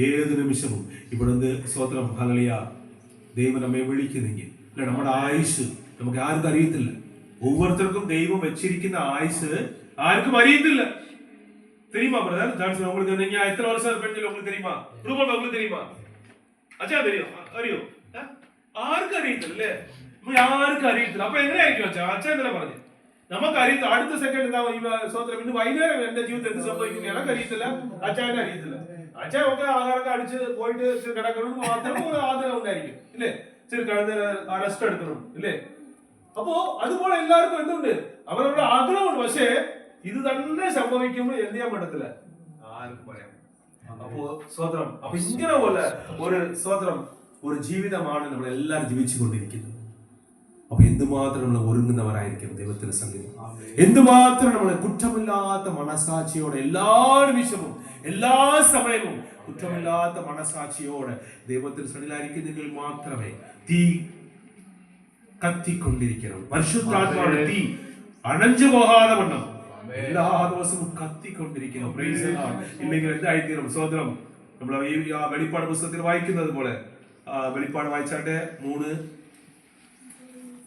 ഏത് നിമിഷവും ഇവിടെ സ്തോത്രം. ഹalleluya. ദൈവം നമ്മെ വിളിക്കുന്നെങ്കിൽ അല്ല, നമ്മുടെ ആയുസ് നമുക്ക് ആർക്കും അറിയത്തില്ല. ഒவ்வொருத்தருக்கும் ദൈവം വെച്ചിരിക്കുന്ന ആയുസ് ആർക്കും അറിയത്തില്ല, தெரியுமா பிரதர் ஜான்சன்? உங்களுக்கு நீங்க எத்தனை வருஷம் பெண்கள் உங்களுக்கு தெரியுமா? ரூபன் உங்களுக்கு தெரியுமா? அச்சா தெரியும், അറിയോ? ആർക്കും അറിയത്തില്ലേ? ആർക്കും അറിയത്തില്ല. അപ്പൊ എങ്ങനെയായിരിക്കും അച്ഛാ? അച്ഛൻ എന്തിനാ പറഞ്ഞു? നമുക്ക് അറിയത്തില്ല. അടുത്ത സെക്കൻഡ് എന്താ സ്വതന്ത്രം ഇന്ന് വൈകുന്നേരം എന്റെ ജീവിതത്തിൽ എന്ത് സംഭവിക്കുന്നു എനിക്ക് അറിയത്തില്ല, അച്ഛനെ അറിയത്തില്ല. അച്ഛൻ ഒക്കെ ആഹാരമൊക്കെ അടിച്ച് പോയിട്ട് കിടക്കണം മാത്രം ഒരു ആഗ്രഹം ഉണ്ടായിരിക്കും ഇല്ലേ? ഇച്ചിരി കിടന്ന് റെസ്റ്റ് എടുക്കണം ഇല്ലേ? അപ്പോ അതുപോലെ എല്ലാവർക്കും എന്തുണ്ട്? അവരവരുടെ ആഗ്രഹമുണ്ട്. പക്ഷേ ഇത് തന്നെ സംഭവിക്കുമ്പോൾ എന്ത് ചെയ്യാൻ പറ്റത്തില്ല, ആർക്കും പറയാം. അപ്പോ സ്വതന്ത്രം. അപ്പൊ ഇങ്ങനെ പോലെ ഒരു സ്വതന്ത്രം ഒരു ജീവിതമാണ് നമ്മൾ എല്ലാവരും ജീവിച്ചു കൊണ്ടിരിക്കുന്നത്. അപ്പൊ എന്തുമാത്രം നമ്മൾ ഒരുങ്ങുന്നവരായിരിക്കും ദൈവത്തിന്റെ സന്നിധി, എന്തുമാത്രം നമ്മൾ കുറ്റമില്ലാത്ത മനസാക്ഷിയോടെ എല്ലാ നിമിഷവും എല്ലാ സമയവും കുറ്റമില്ലാത്ത മനസാക്ഷിയോടെ ദൈവത്തിന്റെ സന്നിധിയിലായിരിക്കുന്നെങ്കിൽ മാത്രമേ തീ കത്തിക്കൊണ്ടിരിക്കണം. പരിശുദ്ധാത്മാവിന്റെ തീ അണഞ്ഞു പോകാതെ വണ്ണം എല്ലാ ദിവസവും കത്തിക്കൊണ്ടിരിക്കണം. ഇല്ലെങ്കിൽ എന്തായിത്തീരും? സ്വതന്ത്രം നമ്മൾ ഈ വെളിപ്പാട് പുസ്തകത്തിൽ വായിക്കുന്നത് പോലെ വെളിപ്പാട് വായിച്ചാട്ടെ 3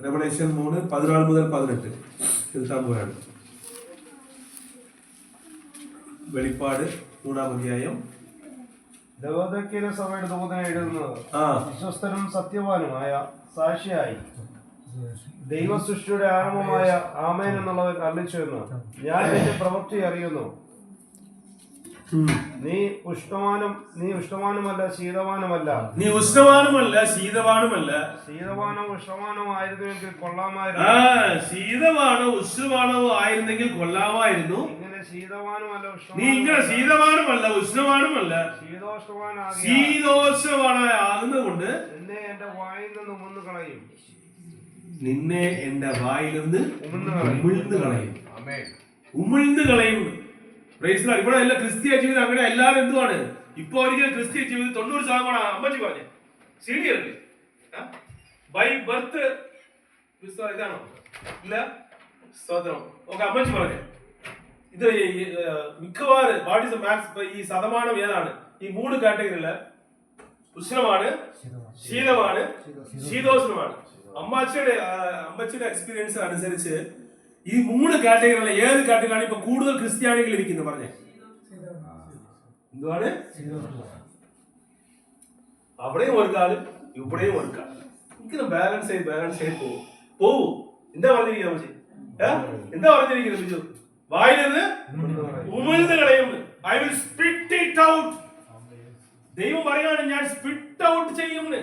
റെവലേഷൻ 3 14 മുതൽ 18 എഴുതാൻ പോയാണ്. വെളിപ്പാട് 3-ാം അധ്യായം. ലവോദിക്കയിലെ സഭയുടെ ദൂതൻ എഴുതുന്നത്, വിശ്വസ്തനും സത്യവാനുമായ സാക്ഷിയായി ദൈവസൃഷ്ടിയുടെ ആരംഭമായ ആമേൻ എന്നുള്ളവൻ അരുളിച്ചെന്ന് ഞാൻ നിന്റെ പ്രവൃത്തി അറിയുന്നു. നീ ഉഷ്ണവാനുമല്ല ശീതവാനുമല്ല. നീ ഉഷ്ണവാനുമല്ല ശീതവാനുമല്ല. ശീതവാനോ ഉഷ്ണവാനോ ആയിരുന്നെങ്കിൽ കൊള്ളാമായിരുന്നു. ശീതവാനോ ഉഷ്ണവാനോ ആയിരുന്നെങ്കിൽ കൊള്ളാമായിരുന്നു. ഇങ്ങനെ ശീതവാനുമല്ല നീ ഇങ്ങനെ ശീതവാനുമല്ല ഉഷ്ണവാനുമല്ല ശീതോഷ്ണവാനാകുന്നതുകൊണ്ട് നിന്നെ എന്റെ വായിൽ നിന്ന് ഉമിഴ്ന്നു കളയും. നിന്നെ എന്റെ വായിൽ നിന്ന് ഉമിഴ്ന്നു കളയും. ഉമിഴ്ന്നു കളയും. ഇവിടെ എല്ലാ ക്രിസ്തീയ ജീവിതം അങ്ങനെ എല്ലാവരും എന്തുവാണ്? ഇപ്പൊ ഒരിക്കലും ക്രിസ്തീയ ജീവിതം 90% അമ്മച്ചി പറഞ്ഞേ സീനിയർക്ക് ബൈ ബർത്ത് ഇതാണോ? ഇല്ല, സ്തോത്രം. ഓക്കെ, അമ്മച്ചി പറഞ്ഞേ ഇത് മിക്കവാറും വാട്ട് ഇസ് മാത്സ് ഈ ശതമാനം ഏതാണ്? ഈ 3 കാറ്റഗറിയില് ഉഷ്ണമാണ്, ശീതമാണ്, ശീതോഷ്ണമാണ്. അമ്മച്ചിയുടെ എക്സ്പീരിയൻസ് അനുസരിച്ച് ഈ 3 കാറ്റഗറിയിലെ ഏത് കാറ്റഗറിയാണ് ഇപ്പൊ കൂടുതൽ ക്രിസ്ത്യാനികൾ ഇരിക്കുന്നത്? പറഞ്ഞേ എന്തുവാണ്? അവിടെയും ഒരു കാലം ഇവിടെയും ഒരു കാലം. ഇങ്ങനെ ബാലൻസ് ചെയ്ത് പോവും. എന്താ പറഞ്ഞിരിക്കുന്നത് അമ്മച്ചി? എന്താ പറഞ്ഞിരിക്കുന്നത് ബിജു? വായിലിരുന്ന് ഉമിഴ്ന്ന് കളയും. I will spit it out. ദൈവം പറയാണ് ഞാൻ സ്പിറ്റ് ഔട്ട് ചെയ്യുമെന്ന്.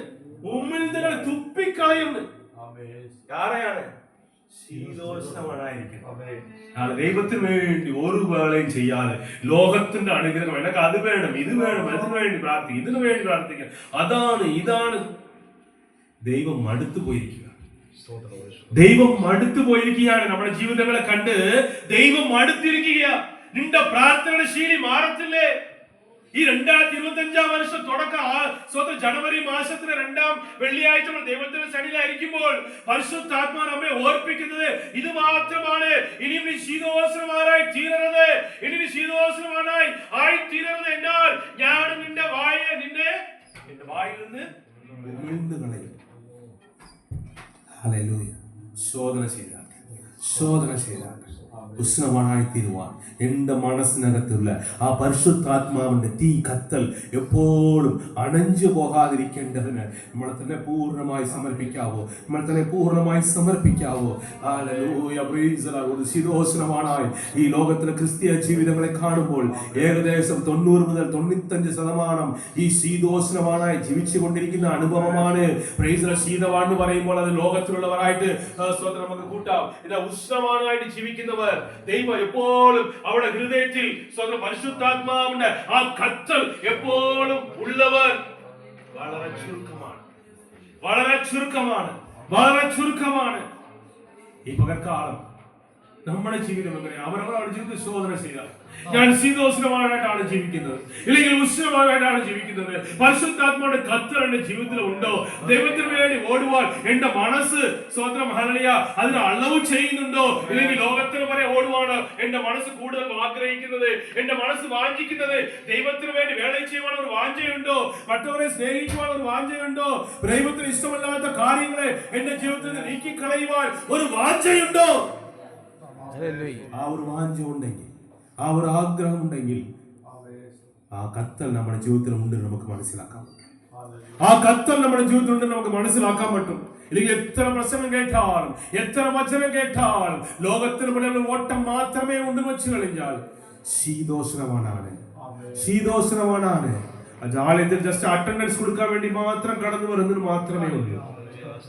ഉമിഴ്ന്നുകൾ തുപ്പിക്കളയുമെന്ന്. ആരെയാണ്? ദൈവത്തിന് വേണ്ടി ഒരു വേളയും ചെയ്യാതെ ലോകത്തിന്റെ അനുഗ്രഹം എനിക്ക് അത് വേണം, ഇത് വേണം, അതിനു വേണ്ടി പ്രാർത്ഥിക്കും, ഇതിനു വേണ്ടി പ്രാർത്ഥിക്കാം, ഇതാണ്. ദൈവം മടുത്തു പോയിരിക്കുകയാണ്. നമ്മുടെ ജീവിതങ്ങളെ കണ്ട് ദൈവം മടുത്തിരിക്കുക. നിന്റെ പ്രാർത്ഥനയുടെ ശീലി മാറത്തില്ലേ? ഈ 2025 വർഷം തുടക്കം ജനുവരി മാസത്തിലെ 2ാം വെള്ളിയാഴ്ച ദൈവത്തിന്റെ സന്നിധിയിലായിരിക്കുമ്പോൾ പരിശുദ്ധാത്മാവ് നമ്മെ ഓർപ്പിക്കുന്നത് ഇത് മാത്രമാണ്. ഇനി നീ ശീതോഷ്ണവാനായി തീരരുത്. ഇനി നീ ശീതോഷ്ണവാനായി ആയി തീരരുത്. എന്നാൽ ഞാൻ നിന്റെ വായിൽ നിന്ന് ഉമിഴ്ന്നു കളയും. ഹല്ലേലൂയ. ശോധന ചെയ്താൽ ഉഷ്ണവാനായി തീരുവാൻ എന്റെ മനസ്സിനകത്തുള്ള ആ പരിശുദ്ധാത്മാവിന്റെ തീ കത്തൽ എപ്പോഴും അണഞ്ഞു പോകാതിരിക്കേണ്ടതിന് നമ്മൾ തന്നെ പൂർണ്ണമായി സമർപ്പിക്കാവോ. ഒരു ശീതോഷ്ണവാനായി ഈ ലോകത്തിലെ ക്രിസ്തീയ ജീവിതങ്ങളെ കാണുമ്പോൾ ഏകദേശം 90 മുതൽ 95% ഈ ശീതോഷ്ണവാനായി ജീവിച്ചു കൊണ്ടിരിക്കുന്ന അനുഭവമാണ്. ശീതവാൻ എന്ന് പറയുമ്പോൾ അത് ലോകത്തിലുള്ളവരായിട്ട് നമുക്ക് കൂട്ടാം. ഇത് ഉഷ്ണവാനായിട്ട് ജീവിക്കുന്നവർ ദൈവം എപ്പോഴും അവിടെ ഹൃദയത്തിൽ പരിശുദ്ധാത്മാവിന്റെ ആ കത്തൽ എപ്പോഴും ഉള്ളവർ വളരെ ചുരുക്കമാണ്. ഈ പകൽക്കാലം നമ്മുടെ ജീവിതം എങ്ങനെ അവരവരുടെ ജീവിതത്തിൽ ശോധന ചെയ്യുക. ഞാൻ ശീതോഷ്ണവാനായിട്ടാണ് ജീവിക്കുന്നത്, ഇല്ലെങ്കിൽ ഉഷ്ണവാനായിട്ടാണ് ജീവിക്കുന്നത്? പരിശുദ്ധാത്മാവിന്റെ കത്തൽ എന്റെ ജീവിതത്തിൽ ഉണ്ടോ? ദൈവത്തിന് വേണ്ടി ഓടുവാൻ എന്റെ മനസ്സ് സ്വതന്ത്രം ഹല്ലേലൂയ അതിന് അളവ് ചെയ്യുന്നുണ്ടോ? ഇല്ലെങ്കിൽ ലോകത്തിന് വരെ ഓടുവാണ് എന്റെ മനസ്സ് കൂടുതൽ ആഗ്രഹിക്കുന്നത്, എന്റെ മനസ്സ് വാഞ്ചിക്കുന്നത്? ദൈവത്തിന് വേണ്ടി വേല ചെയ്യുവാൻ ഒരു വാഞ്ചയുണ്ടോ? മറ്റവരെ സ്നേഹിക്കുവാൻ ഒരു വാഞ്ചയുണ്ടോ? ദൈവത്തിന് ഇഷ്ടമല്ലാത്ത കാര്യങ്ങളെ എന്റെ ജീവിതത്തിൽ നിന്ന് നീക്കിക്കളയുവാൻ ഒരു വാഞ്ചയുണ്ടോ? ആ ഒരു വാഞ്ച ഉണ്ടെങ്കിൽ ആ ഒരു ആഗ്രഹം ഉണ്ടെങ്കിൽ ആ കത്തൽ നമ്മുടെ ജീവിതത്തിൽ ഉണ്ട് നമുക്ക് മനസ്സിലാക്കാൻ പറ്റും. ആ കത്തൽ നമ്മുടെ ജീവിതത്തിൽ നമുക്ക് മനസ്സിലാക്കാൻ പറ്റും. ഇല്ലെങ്കിൽ എത്ര പ്രസംഗം കേട്ടാലും എത്ര വചനം കേട്ടാലും ലോകത്തിന് മുന്നിൽ ഓട്ടം മാത്രമേ ഉണ്ട് വെച്ച് കഴിഞ്ഞാൽ ശീതോഷ്ണമാണ്. ആലയത്തിൽ ജസ്റ്റ് അറ്റൻഡൻസ് കൊടുക്കാൻ വേണ്ടി മാത്രം കടന്നു വരുന്നത് മാത്രമേ ഉള്ളൂ.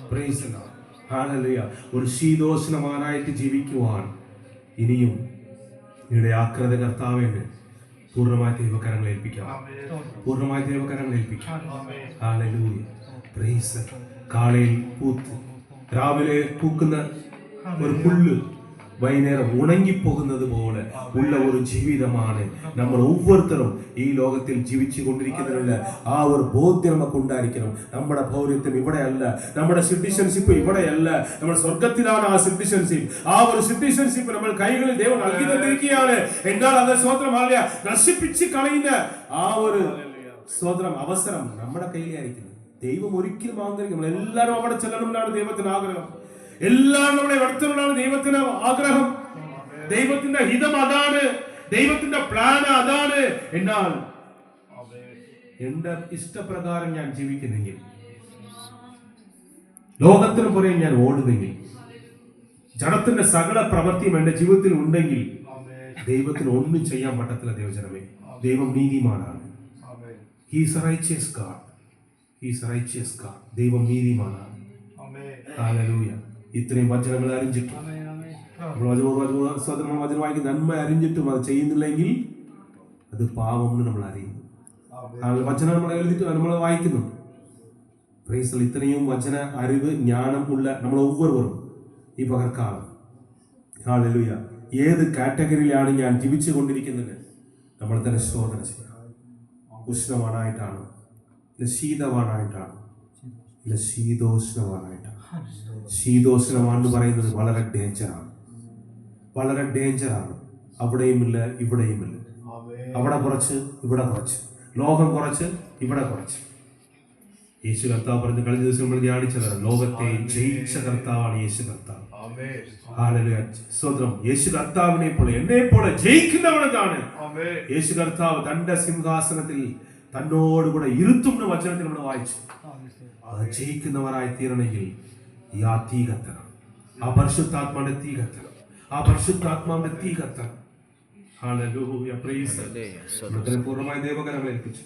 Price the lord. ഹല്ലേലൂയ. ഒരു ശീതോഷ്ണമാനായിട്ട് ജീവിക്കുവാൻ ഇനിയും ഇടയാക്കൃത കർത്താവിനെ പൂർണ്ണമായ ദൈവകരങ്ങൾ ഏൽപ്പിക്കാം. ഹല്ലേലൂയ. പ്രൈസ്. കാലയിൽ പൂത്ത് രാവിലെ പൂക്കുന്ന ഒരു പുല്ല് വൈകുന്നേരം ഉണങ്ങിപ്പോകുന്നത് പോലെ ഉള്ള ഒരു ജീവിതമാണ് നമ്മൾ ഓരോരുത്തരും ഈ ലോകത്തിൽ ജീവിച്ചു കൊണ്ടിരിക്കുന്നതിനുള്ള ആ ഒരു ബോധ്യം നമുക്ക് ഉണ്ടായിരിക്കണം. നമ്മുടെ പൗരത്വം ഇവിടെയല്ല, നമ്മുടെ സിറ്റിസൺഷിപ്പ് ഇവിടെയല്ല, നമ്മുടെ സ്വർഗത്തിലാണ് ആ സിറ്റിസൺഷിപ്പ്. ആ ഒരു സിറ്റിസൺഷിപ്പ് നമ്മൾ കൈകളിൽ ദൈവം നൽകി തന്നിരിക്കുകയാണ്. എന്നാൽ അത് സ്വതന്ത്രമല്ല, നശിപ്പിച്ച് കളയുന്ന ആ ഒരു സ്വതന്ത്രം അവസരം നമ്മുടെ കയ്യിലായിരിക്കുന്നത്. ദൈവം ഒരിക്കലും ആഗ്രഹിക്കും എല്ലാവരും അവിടെ ചെല്ലണമെന്നാണ് ദൈവത്തിന് ആഗ്രഹം. എല്ലാവരും നമ്മുടെ ഇടത്തിലാണ് ദൈവത്തിന് ആഗ്രഹം. ദൈവത്തിന്റെ ഹിതം അതാണ്, ദൈവത്തിന്റെ പ്ലാൻ അതാണ്. എന്നാൽ എന്റെ ഇഷ്ടപ്രകാരം ഞാൻ ജീവിക്കുന്നെങ്കിൽ, ലോകത്തിന് പുറകെ ഞാൻ ഓടുന്നെങ്കിൽ, ജഡത്തിന്റെ സകല പ്രവൃത്തിയും എന്റെ ജീവിതത്തിൽ ഉണ്ടെങ്കിൽ ദൈവത്തിന് ഒന്നും ചെയ്യാൻ പറ്റത്തില്ല. ദൈവജനമേ, ദൈവം നീതിമാനാണ്. He's a righteous God. ദൈവം നീതിമാനാണ്. ഹല്ലേലൂയ. ഇത്രയും വചനങ്ങൾ അറിഞ്ഞിട്ടും വചനം വായിക്കും നന്മ അറിഞ്ഞിട്ടും അത് ചെയ്യുന്നില്ലെങ്കിൽ അത് പാപം നമ്മൾ അറിയുന്നു. വചനം നമ്മൾ എഴുതിയിട്ട് നമ്മൾ വായിക്കുന്നു. പ്രൈസ്. ഇത്രയും വചന അറിവ് ജ്ഞാനം ഉള്ള നമ്മൾ ഒവ്വൊരുവരും ഈ പകർക്കാലം ഹല്ലേലൂയ ഏത് കാറ്റഗറിയിലാണ് ഞാൻ ജീവിച്ചു കൊണ്ടിരിക്കുന്നത് നമ്മൾ തന്നെ ശോധന ചെയ്യണം. ഉഷ്ണവാനായിട്ടാണ്, ശീതവാനായിട്ടാണ്, ശീതോഷ്ണവാനായിട്ടാണ്. ശീതോഷ്ണമാണെന്ന് പറയുന്നത് വളരെ ഡേഞ്ചറാണ്. അവിടെയുമില്ല ഇവിടെയുമില്ല. അവിടെ കുറച്ച് ഇവിടെ കുറച്ച്, ലോകം കുറച്ച് ഇവിടെ കുറച്ച്. യേശു കർത്താവ് പറഞ്ഞ് കഴിഞ്ഞ ദിവസം നമ്മൾ ധ്യാനിച്ചതാണ്, ലോകത്തെ ജയിച്ച കർത്താവാണ് യേശു കർത്താവ്. ഹല്ലേലൂയ. സ്തോത്രം. യേശു കർത്താവിനെ പോലെ എന്നെ പോലെ ജയിക്കുന്നവനാണ് യേശു കർത്താവ്. തന്റെ സിംഹാസനത്തിൽ തന്നോടുകൂടെ ഇരുത്തും വചനത്തിൽ നമ്മൾ വായിച്ചു. അത് ജയിക്കുന്നവരായി തീരണമെങ്കിൽ ഈ ആ തീ കത്തണം. ആ പരിശുദ്ധാത്മാവിന്റെ തീ കത്തണം. ഹല്ലേലൂയ. പ്രൈസ്. നമ്മളതിനെ പൂർണ്ണമായി ദൈവകരങ്ങൾ ഏൽപ്പിച്ചു.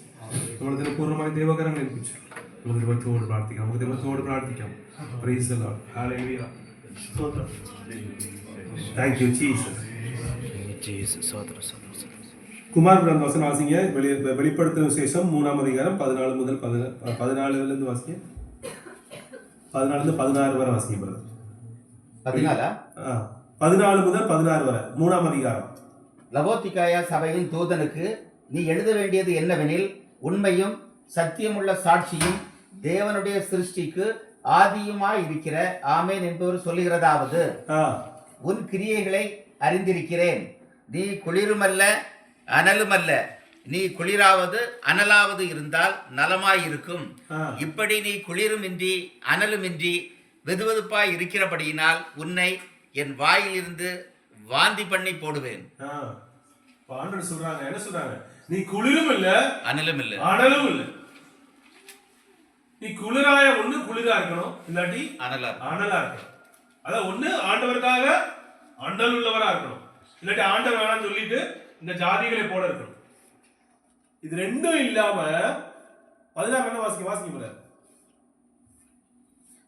നമുക്ക് ദൈവത്തോട് പ്രാർത്ഥിക്കാം. Praise the lord. ഹല്ലേലൂയ. Thank you Jesus. Kumar Brahmadasan വാസിക്കുക വെളിപ്പെടുത്തുന്ന ശേഷം 3-ാം അധികാരം 14 മുതൽ 14 വാസിക്കുക, 14 16 വരെ വാസിക്കുക. 14 മുതൽ 16 വരെ 3-ാം அதிகாரம். லவோத்திகாயா சபையின் தூதனுக்கு நீ எழுத வேண்டியது என்னவெனில், உண்மையும் சத்தியமுள்ள சாட்சியும் தேவனுடைய சிருஷ்டிக்கு ஆதியுமாய் இருக்கிற ஆமேன் என்பவர் சொல்லுகிறதாவது, உன் கிரியைகளை அறிந்திருக்கிறேன். நீ குளிருமல்ல அனலுமல்ல. நீ குளிராவது அனலாவது இருந்தால் நலமாயிருக்கும். இப்படி நீ குளிருமின்றி அனலுமின்றி வெதுவெதுப்பாய் இருக்கிறபடியினால் உன்னை என் வாயிலிருந்து வாந்தி பண்ணி போடுவேன். சொல்றாங்க, என்ன சொல்றாங்க? நீ குளிரும் இல்ல அனலும் இல்ல அனலும் இல்ல. நீ குளிராய ஒண்ணு குளிரா இருக்கணும், இல்லாட்டி அனலா இருக்கணும். அதான் ஒண்ணு ஆண்டவருக்காக அனல் உள்ளவரா இருக்கணும், இல்லாட்டி ஆண்டவர் வேணாம்னு சொல்லிட்டு இந்த ஜாதிகளை போல இருக்கணும். இது ரெண்டும் இல்லாம 16 என்ன வாசிக்க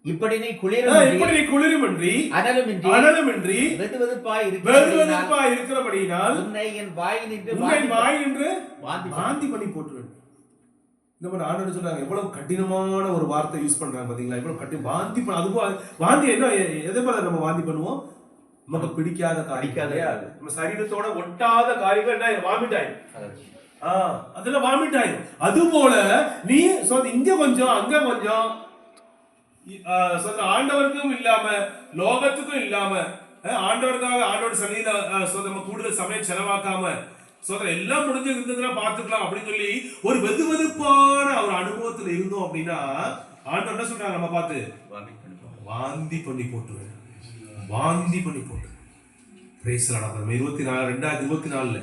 இப்படி நீ குளிருமின்றி அனலுமின்றி வெதுவெதுப்பாய் இருக்கிறபடியினால் உன்னை என் வாயினின்று வாந்தி பண்ணி போட்டுருவேன். நம்ம ஆண்டவர் சொல்றாங்க, எவ்வளவு கடினமான ஒரு வார்த்தை யூஸ் பண்றாங்க பாத்தீங்களா? எவ்வளவு கடினம் வாந்தி. அதுவும் வாந்தி என்ன, எதை போல நம்ம வாந்தி பண்ணுவோம்? நமக்கு பிடிக்காத காரியம், நம்ம சரீரத்தோட ஒட்டாத காரியங்கள் என்ன வாமிட் ஆயிடும். அதுல வாமிட் ஆயிடும். அது போல நீ இங்க கொஞ்சம் அங்க கொஞ்சம் ஆண்டவருக்கும் இல்லாம லோகத்துக்கும் இல்லாம ஆண்டவருக்காக ஆண்டோட சன்னிதியில நம்ம கூடுதல் சமயம் செலவாக்காம எல்லாம் முடிஞ்சு இருந்ததுன்னா பாத்துக்கலாம் அப்படின்னு சொல்லி ஒரு வெதுவெதுப்பான ஒரு அனுபவத்துல இருந்தோம் அப்படின்னா ஆண்டவர் என்ன சொல்றாங்க நம்ம பார்த்து? வாந்தி பண்ணி போட்டு. Price the Lord. 2024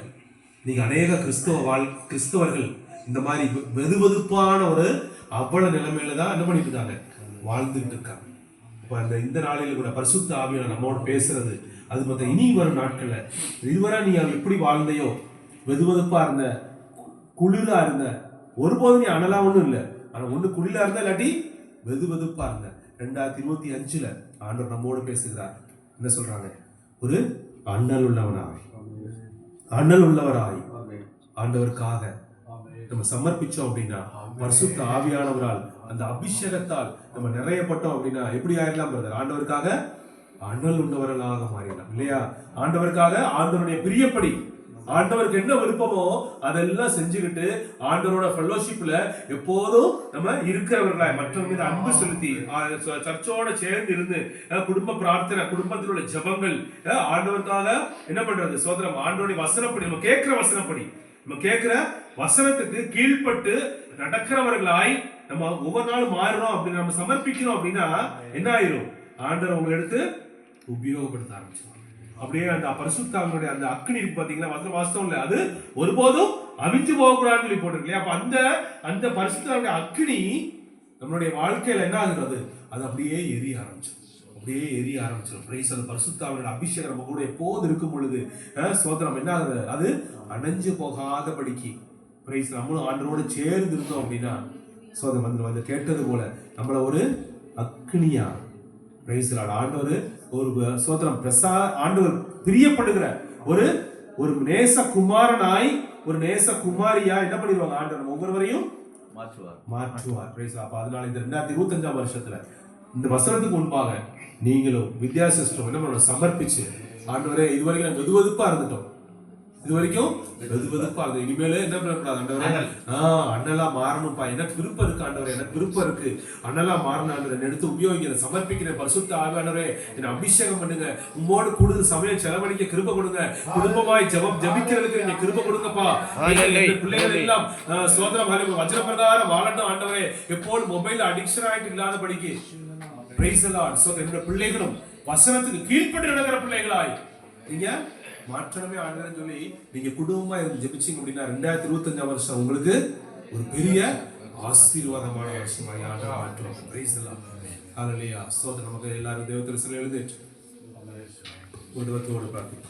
நீங்க அநேக கிறிஸ்தவர்கள் இந்த மாதிரி வெதுவெதுப்பான ஒரு அவ்வளவு நிலைமையில தான் என்ன பண்ணிட்டு இருக்காங்க, வாழ்ந்துட்டு இருக்காங்க. இப்ப இந்த நாளில கூட பரிசுத்த ஆவியானவர் நம்மோட பேசுறது அது மத்த இனி வரும் நாட்கள்ல இதுவரை நீ எப்படி வாழ்ந்தையோ, வெதுவெதுப்பா இருந்த, குளிரா இருந்த, ஒருபோதும் நீ அனலா ஒண்ணும் இல்லை, ஆனா ஒண்ணு குளிரா இருந்த இல்லாட்டி வெதுவெதுப்பா இருந்த. 2025 ஆண்டவர் நம்மோடு பேசுகிறார். என்ன சொல்றாங்க? ஒரு அண்ணல் உள்ளவராய் ஆண்டவருக்காக நம்ம சமர்ப்பிச்சோம் அப்படின்னா, பரிசுத்த ஆவியானவரால் அந்த அபிஷேகத்தால் நம்ம நிறையப்பட்டோம் அப்படின்னா எப்படி ஆயிடலாம் பிரதர்? ஆண்டவருக்காக அண்ணல் உள்ளவர்களாக மாறிடலாம் இல்லையா? ஆண்டவருக்காக ஆண்டவருடைய பிரியப்படி ஆண்டவருக்கு என்ன விருப்பமோ அதெல்லாம் செஞ்சுக்கிட்டு ஆண்டவரோட ஃபெல்லோஷிப்ல எப்போதும் நம்ம இருக்கிறவர்களாய் மற்றவங்க மீது அன்பு செலுத்தி சர்ச்சோட சேர்ந்து இருந்து குடும்ப பிரார்த்தனை, குடும்பத்தில் உள்ள ஜெபங்கள், ஆண்டவருக்காக என்ன பண்றது? சோதரம் ஆண்டவருடைய வசனப்படி நம்ம கேட்கிற வசனத்துக்கு கீழ்பட்டு நடக்கிறவர்களாய் நம்ம ஒவ்வொரு நாளும் மாறுறோம் அப்படின்னு நம்ம சமர்ப்பிக்கிறோம் அப்படின்னா என்ன ஆயிரும்? ஆண்டவர் உங்களை எடுத்து உபயோகப்படுத்த ஆரம்பிச்சிடும். அப்படியே அந்த பரிசுத்தாவினுடைய அந்த அக்னி இருக்கு பாத்தீங்கன்னா, வாஸ்தவம் இல்லை, அது ஒருபோதும் அவிஞ்சு போகக்கூடாதுன்னு சொல்லி போட்டிருக்கு. அப்ப அந்த பரிசுத்தாவினுடைய அக்னி நம்மளுடைய வாழ்க்கையில என்ன ஆகுறது? அது அப்படியே எரிய ஆரம்பிச்சிடும். பிரைஸ். அந்த பரிசுத்தாவினுடைய அபிஷேகம் நம்ம கூட எப்போது இருக்கும் பொழுது சோதனம் என்ன ஆகுது? அது அணைஞ்சு போகாதபடிக்கு பிரைஸ். நம்மளும் ஆண்டவரோடு சேர்ந்து இருந்தோம் அப்படின்னா சோதனம் வந்து கேட்டது போல நம்மள ஒரு அக்னியா பிரைஸ் ஆண்டவர் ஒரு சோதனம் ஆண்டவர் பிரியப்படுகிற ஒரு நேச குமாரனாய், ஒரு நேச குமாரியா என்ன பண்ணிடுவாங்க? ஆண்டவர் ஒவ்வொருவரையும் மாற்றுவார். பிரைஸ். அப்ப அதனால இந்த 2025 வருஷத்துல இந்த வசனத்துக்கு முன்பாக நீங்களும் வித்தியாசம் என்ன பண்ண சமர்ப்பிச்சு, ஆண்டவரே இதுவரைக்கும் நான் வெதுவெதுப்பா இருந்துட்டோம், இனிமேல என்ன பண்ணக்கூடாது ஆண்டவரே, அண்ணலா மாறணும்ப்பா, எனக்கு விருப்பம் இருக்கு ஆண்டவரே, எனக்கு விருப்பம் இருக்கு, அண்ணலா மாறணும் ஆண்டவரே, எடுத்து உபயோகிக்கிற சமர்ப்பிக்கிறேன். பரிசுத்த ஆவியானவரே என்ன அபிஷேகம் பண்ணுங்க, உம்மோடு கூடுதல் சமயம் செலவழிக்க கிருபை கொடுங்க, குடும்பமாய் ஜெபிக்கிறதுக்கு நீங்க கிருபை கொடுங்கப்பா. பிள்ளைகள் எல்லாம் சோதரம் வஜ்ர பிரகாரம் வாழட்டும் ஆண்டவரே, எப்போது மொபைல் அடிக்ஷன் ஆகிட்டு இல்லாதபடிக்கு. Price the Lord. என்னோட பிள்ளைகளும் வசனத்துக்கு கீழ்ப்பட்டு நடக்கிற பிள்ளைகளாய் நீங்க மாற்றமே ஆண்டவரே சொல்லி நீங்க குடும்பமா இருந்து ஜெபிச்சீங்க அப்படின்னா 2025 வருஷம் உங்களுக்கு ஒரு பெரிய ஆசீர்வாதமான வருஷமாய் ஆண்டவர் மாற்றுவார். Praise the lord. ஹல்லேலூயா. ஸ்தோத்திரம். நமக்கு எல்லாரும் தேவ திருச்சபையில் எழுதிட்டு ஒரு வார்த்தையோடு பார்க்கலாம்.